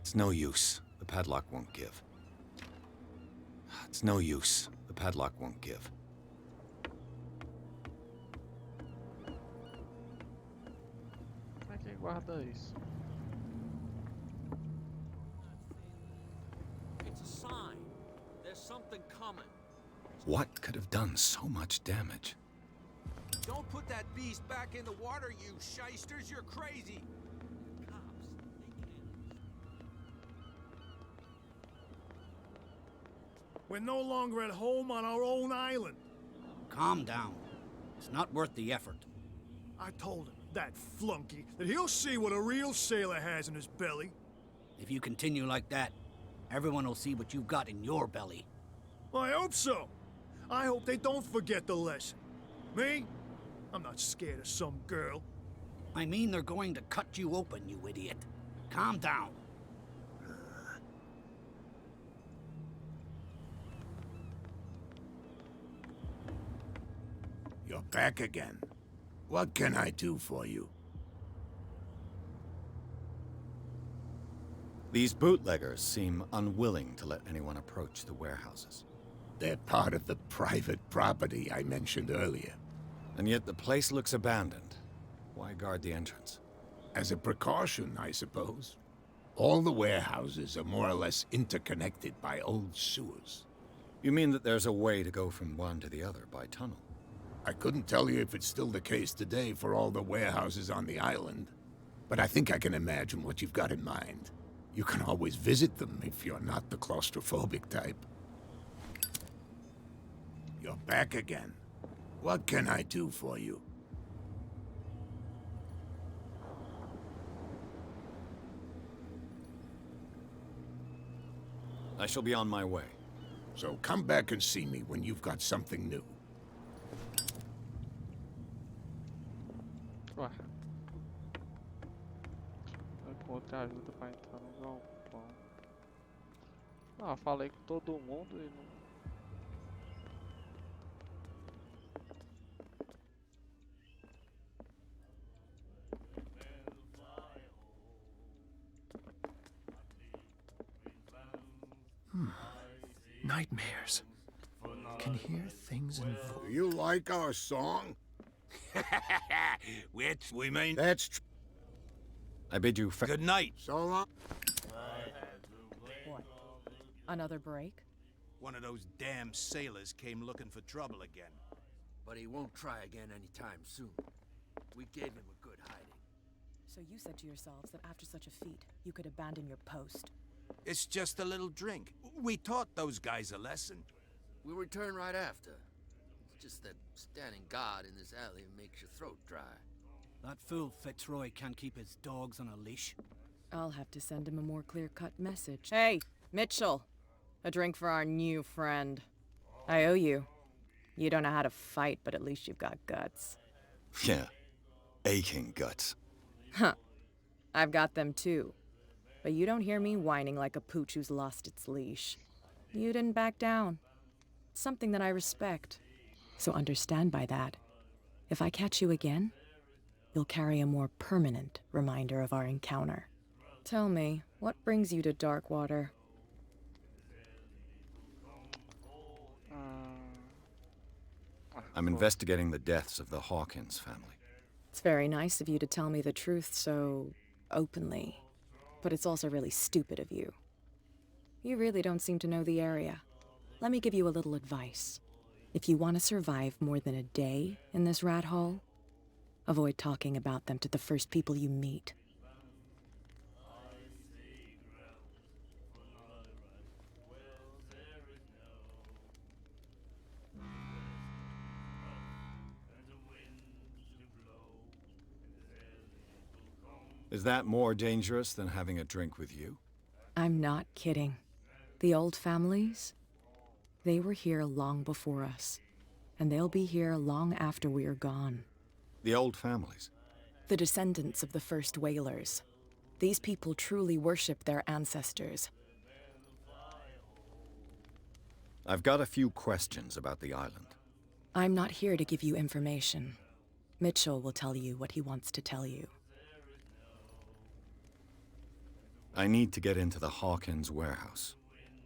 It's no use. The padlock won't give. It's no use. The padlock won't give. Como é que guarda isso? It's a sign. There's something coming. What could have done so much damage? Don't put that beast back in the water, you shysters. You're crazy. Cops, We're no longer at home on our own island. Calm down. It's not worth the effort. I told him, that flunky, that he'll see what a real sailor has in his belly. If you continue like that, everyone will see what you've got in your belly. I hope so. I hope they don't forget the lesson. Me? I'm not scared of some girl. I mean they're going to cut you open, you idiot. Calm down. You're back again. What can I do for you? These bootleggers seem unwilling to let anyone approach the warehouses. They're part of the private property I mentioned earlier. And yet the place looks abandoned. Why guard the entrance? As a precaution, I suppose. All the warehouses are more or less interconnected by old sewers. You mean that there's a way to go from one to the other by tunnel? I couldn't tell you if it's still the case today for all the warehouses on the island, but I think I can imagine what you've got in mind. You can always visit them if you're not the claustrophobic type. You're back again. What can I do for you? I shall be on my way. So come back and see me when you've got something new. Ué. Eu encontrei ajuda pra entrar no galpão. Ah, falei com todo mundo e não. Nightmares. Can hear things in Do you like our song? Which we mean. That's true. I bid you Good night. So long. What? Another break? One of those damn sailors came looking for trouble again. But he won't try again anytime soon. We gave him a good hiding. So you said to yourselves that after such a feat, you could abandon your post. It's just a little drink. We taught those guys a lesson. We'll return right after. It's just that standing guard in this alley makes your throat dry. That fool Fitzroy can't keep his dogs on a leash. I'll have to send him a more clear-cut message. Hey, Mitchell! A drink for our new friend. I owe you. You don't know how to fight, but at least you've got guts. Yeah. Aching guts. Huh. I've got them too. But you don't hear me whining like a pooch who's lost its leash. You didn't back down. It's something that I respect. So understand by that. If I catch you again, you'll carry a more permanent reminder of our encounter. Tell me, what brings you to Darkwater? I'm investigating the deaths of the Hawkins family. It's very nice of you to tell me the truth so openly. But it's also really stupid of you. You really don't seem to know the area. Let me give you a little advice. If you want to survive more than a day in this rat hole, avoid talking about them to the first people you meet. Is that more dangerous than having a drink with you? I'm not kidding. The old families, they were here long before us, and they'll be here long after we're gone. The old families? The descendants of the first whalers. These people truly worship their ancestors. I've got a few questions about the island. I'm not here to give you information. Mitchell will tell you what he wants to tell you. I need to get into the Hawkins warehouse.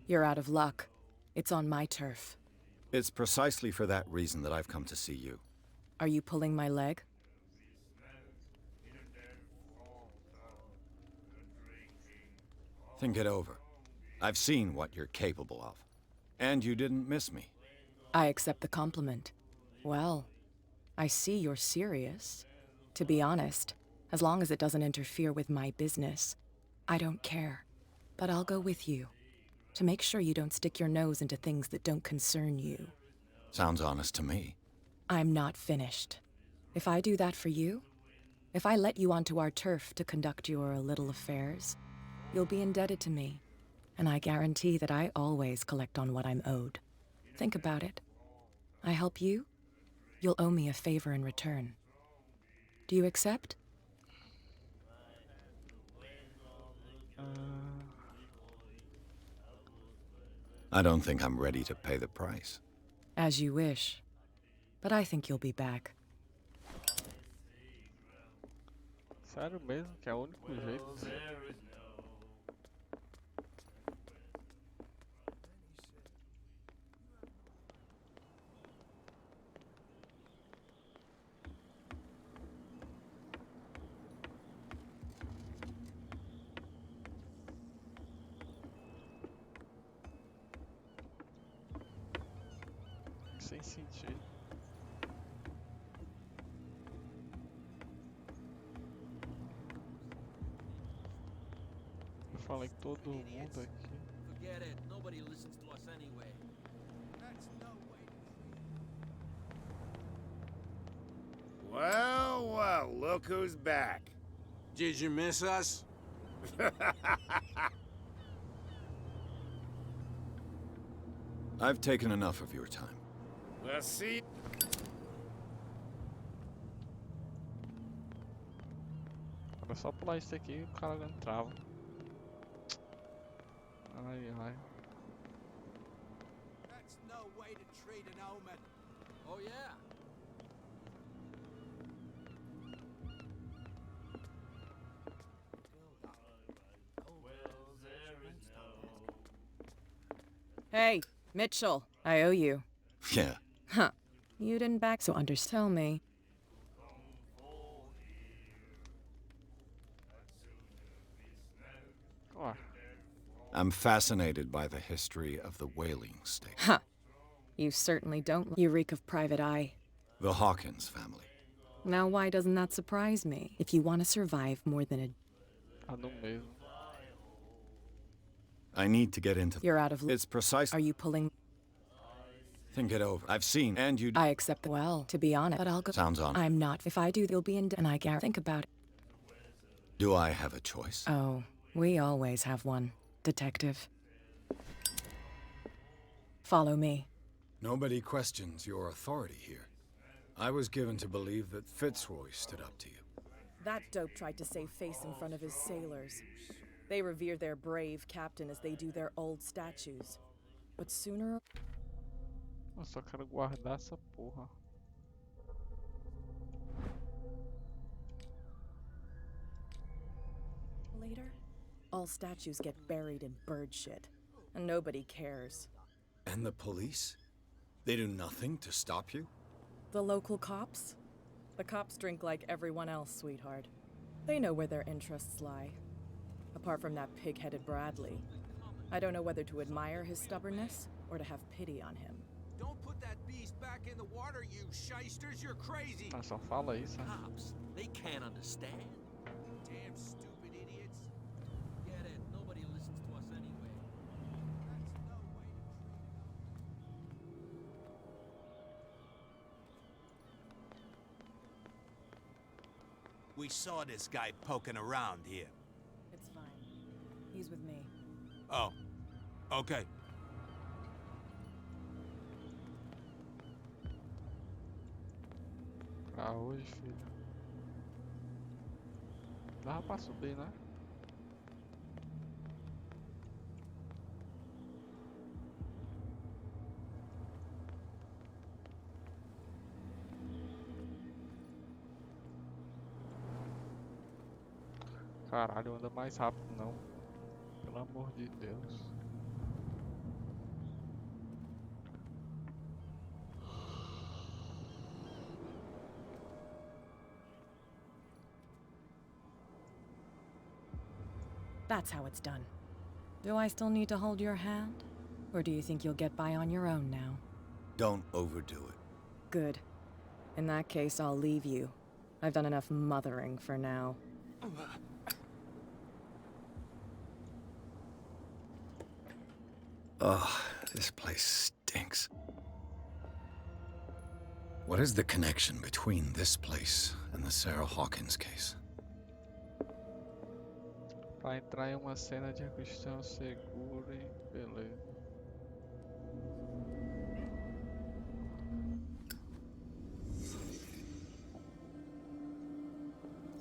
You're out of luck. It's on my turf. It's precisely for that reason that I've come to see you. Are you pulling my leg? Think it over. I've seen what you're capable of. And you didn't miss me. I accept the compliment. Well, I see you're serious. To be honest, as long as it doesn't interfere with my business, I don't care. But I'll go with you, to make sure you don't stick your nose into things that don't concern you. Sounds honest to me. I'm not finished. If I do that for you, if I let you onto our turf to conduct your little affairs, you'll be indebted to me, and I guarantee that I always collect on what I'm owed. Think about it. I help you, you'll owe me a favor in return. Do you accept? I don't think I'm ready to pay the price. As you wish. But I think you'll be back. Sério mesmo, que é o único jeito. Sem sentido. Eu falei que todo mundo aqui. Forget it. Nobody listens to us anyway. Well, well, look who's back. Did you miss us? I've taken enough of your time. Let's see. Era só pular isso aqui e o cara não entrava. Ai, ai. That's no way to treat an omen. Oh, yeah. Hey, Mitchell, I owe you. Yeah. Huh. You didn't back, so tell me. Ué. I'm fascinated by the history of the whaling state. Huh. You certainly don't. You reek of private eye. The Hawkins family. Now why doesn't that surprise me? If you want to survive more than a... Ah, não mesmo. I need to get into... You're out of... It's precise... Are you pulling... Think it over. I've seen, and you... I accept the... Well, to be honest, but I'll go... Sounds on. I'm not. If I do, you'll be in... And I guarantee... Think about it. Do I have a choice? Oh, we always have one, detective. Follow me. Nobody questions your authority here. I was given to believe that Fitzroy stood up to you. That dope tried to save face in front of his sailors. They revere their brave captain as they do their old statues. But sooner... Eu só quero guardar essa porra. Later, all statues get buried in bird shit. And nobody cares. And the police? They do nothing to stop you? The local cops? The cops drink like everyone else, sweetheart. They know where their interests lie. Apart from that pig-headed Bradley. I don't know whether to admire his stubbornness or to have pity on him. Don't put that beast back in the water, you shysters. You're crazy. Ah, só fala isso. Cops, they can't understand. Damn stupid idiots. Forget it. Nobody listens to us anyway. We saw this guy poking around here. It's fine. He's with me. Oh, okay. Ah, hoje, filho. Dava pra subir, né? Caralho, anda mais rápido não. Pelo amor de Deus. That's how it's done. Do I still need to hold your hand? Or do you think you'll get by on your own now? Don't overdo it. Good. In that case, I'll leave you. I've done enough mothering for now. Ugh, this place stinks. What is the connection between this place and the Sarah Hawkins case? Para entrar em uma cena de questão segura e pelo.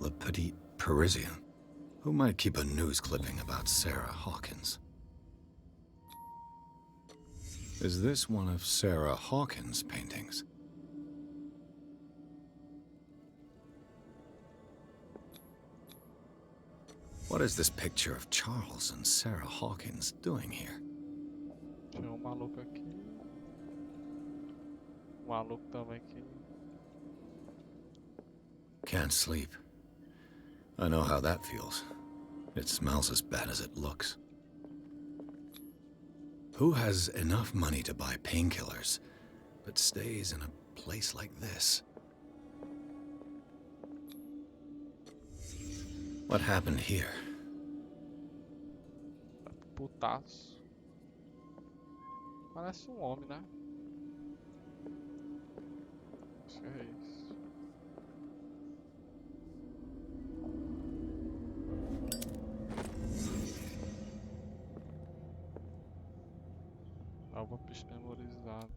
Le Petit Parisien. Who might keep a news clipping about Sarah Hawkins? Is this one of Sarah Hawkins' paintings? What is this picture of Charles and Sarah Hawkins doing here? Tem maluco aqui. Maluco também aqui. Can't sleep. I know how that feels. It smells as bad as it looks. Who has enough money to buy painkillers, but stays in a place like this? What happened here? Putaço. Parece homem, né? Acho que é isso. Algo pista memorizado.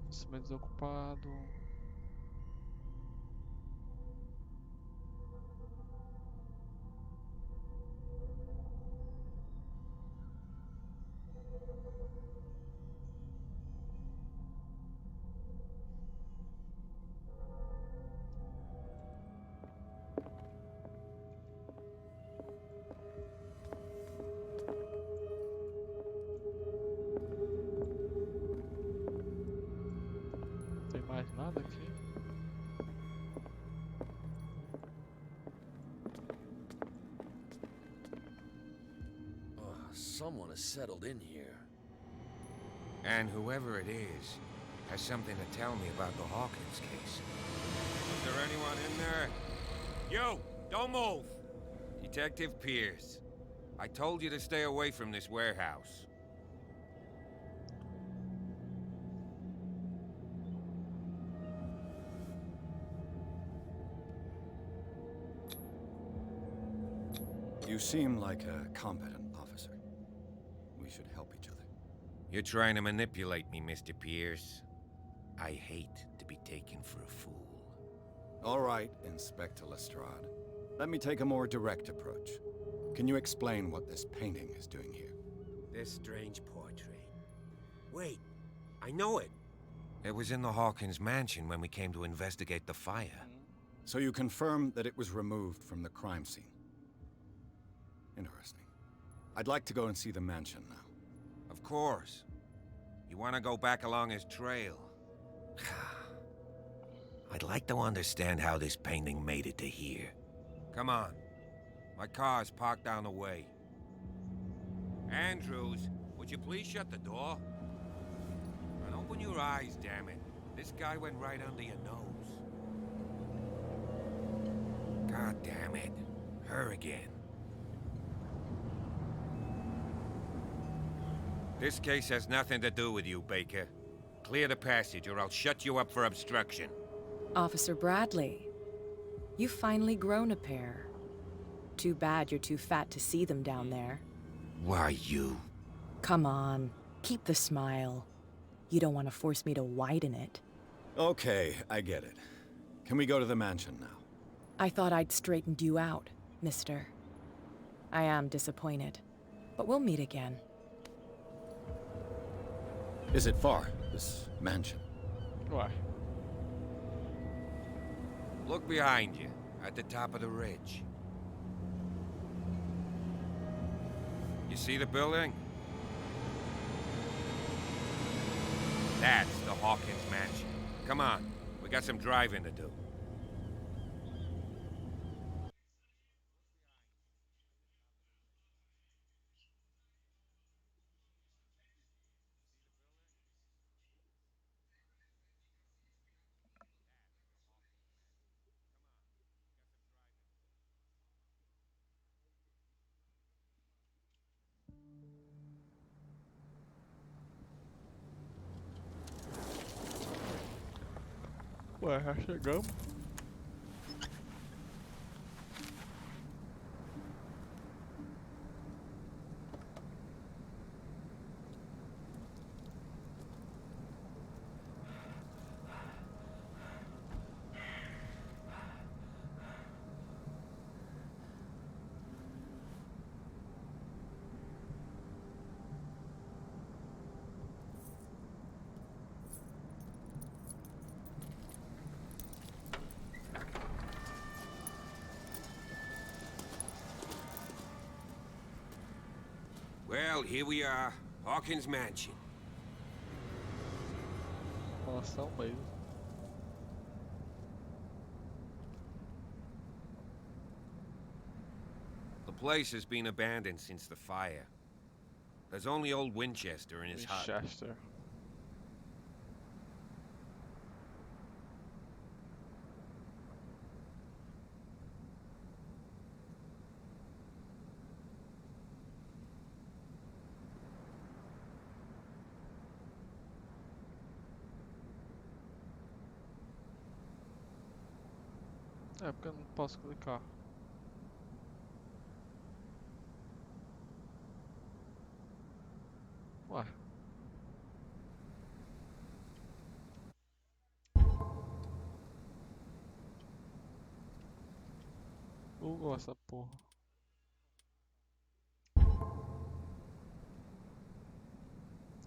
Instrumento desocupado. Tem mais nada aqui? Someone has settled in here. And whoever it is has something to tell me about the Hawkins case. Is there anyone in there? You! Don't move! Detective Pierce. I told you to stay away from this warehouse. You seem like a competent officer. We should help each other. You're trying to manipulate me, Mr. Pierce. I hate to be taken for a fool. All right, Inspector Lestrade. Let me take a more direct approach. Can you explain what this painting is doing here? This strange portrait. Wait, I know it. It was in the Hawkins mansion when we came to investigate the fire. So you confirm that it was removed from the crime scene? Interesting. I'd like to go and see the mansion now. Of course. You want to go back along his trail? I'd like to understand how this painting made it to here. Come on. My car's parked down the way. Andrews, would you please shut the door? And open your eyes, damn it. This guy went right under your nose. God damn it. Her again. This case has nothing to do with you, Baker. Clear the passage or I'll shut you up for obstruction. Officer Bradley, you've finally grown a pair. Too bad you're too fat to see them down there. Why, you... Come on, keep the smile. You don't want to force me to widen it. Okay, I get it. Can we go to the mansion now? I thought I'd straightened you out, mister. I am disappointed, but we'll meet again. Is it far, this mansion? Why? Look behind you, at the top of the ridge. You see the building? That's the Hawkins mansion. Come on, we got some driving to do. Ué, já chegamos. Well, here we are, Hawkins mansion. Nossa, mesmo. The place has been abandoned since the fire. There's only old Winchester in his hut. Winchester. É porque eu não posso clicar. Ué. Bugou essa porra.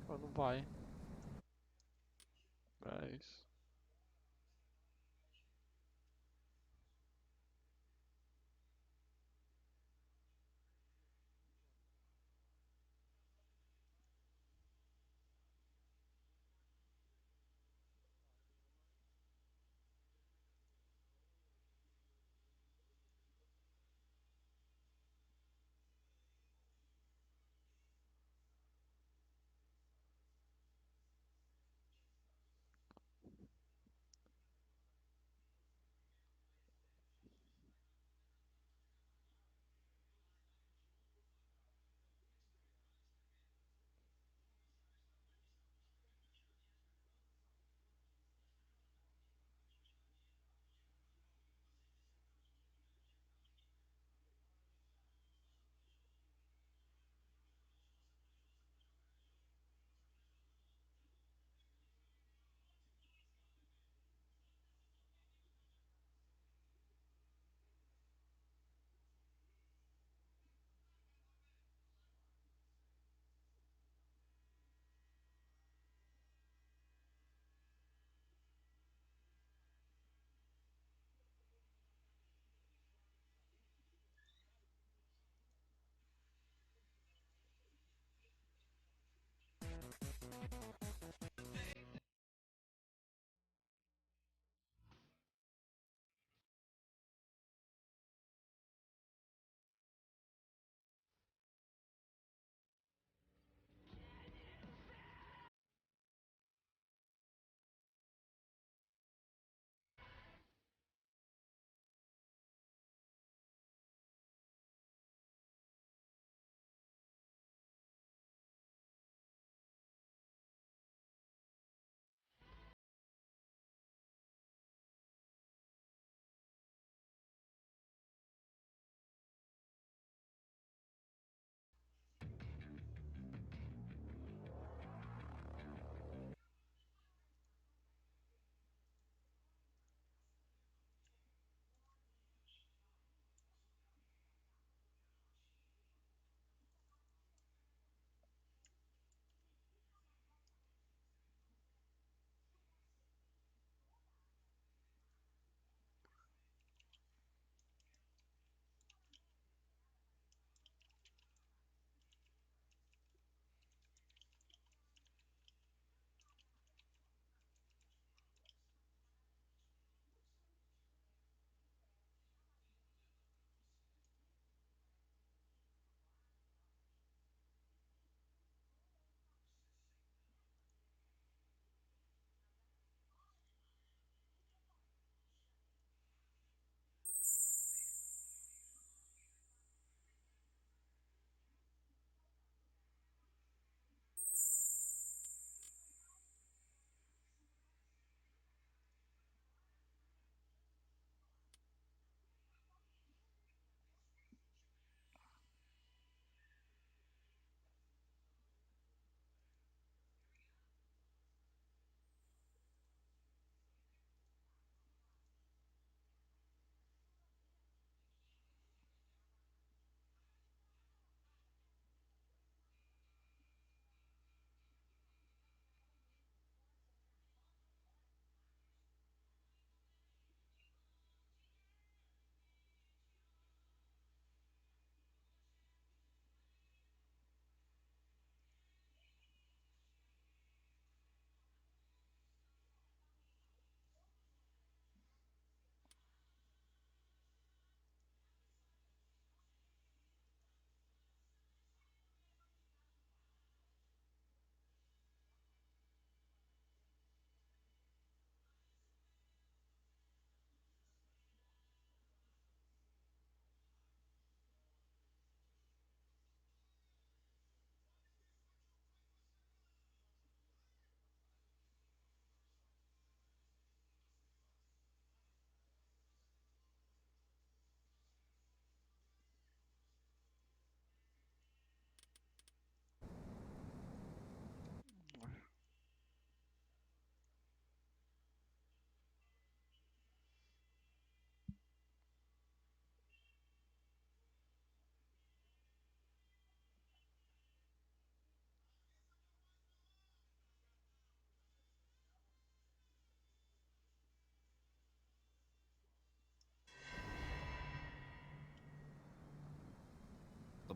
Agora não vai. É isso.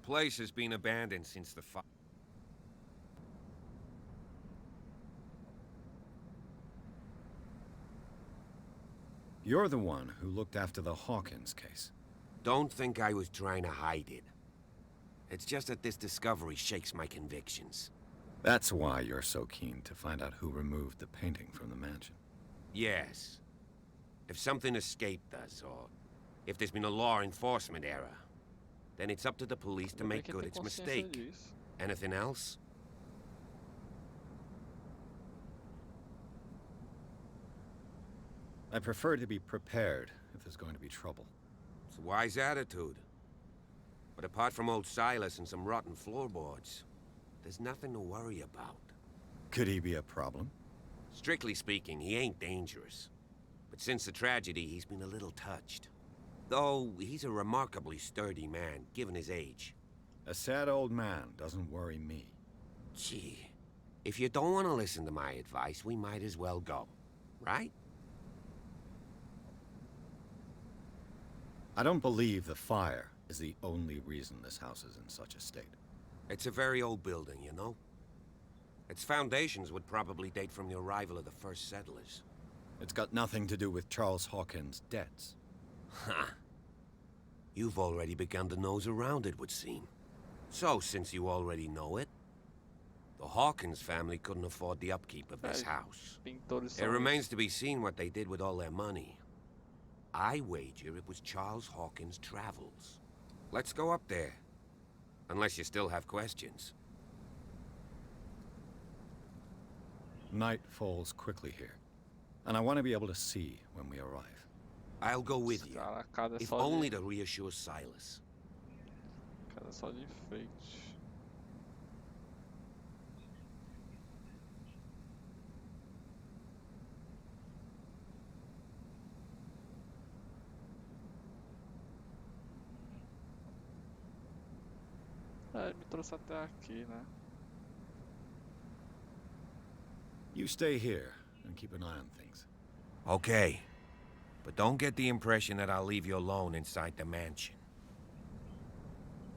place has been abandoned since the fire. You're the one who looked after the Hawkins case. Don't think I was trying to hide it. It's just that this discovery shakes my convictions. That's why you're so keen to find out who removed the painting from the mansion. Yes. If something escaped us, or if there's been a law enforcement error, then it's up to the police to make good its mistake. Anything else? I prefer to be prepared if there's going to be trouble. It's a wise attitude. But apart from old Silas and some rotten floorboards, there's nothing to worry about. Could he be a problem? Strictly speaking, he ain't dangerous. But since the tragedy, he's been a little touched. Though, he's a remarkably sturdy man, given his age. A sad old man doesn't worry me. Gee, if you don't want to listen to my advice, we might as well go. Right? I don't believe the fire is the only reason this house is in such a state. It's a very old building, you know? Its foundations would probably date from the arrival of the first settlers. It's got nothing to do with Charles Hawkins' debts. Ha! You've already begun to nose around, it would seem. So, since you already know it, the Hawkins family couldn't afford the upkeep of this house. It remains to be seen what they did with all their money. I wager it was Charles Hawkins' travels. Let's go up there. Unless you still have questions. Night falls quickly here, and I want to be able to see when we arrive. I'll go with you, if only to reassure Silas. Casa só de enfeite. Ele me trouxe até aqui, né? You stay here and keep an eye on things. Okay. But don't get the impression that I'll leave you alone inside the mansion.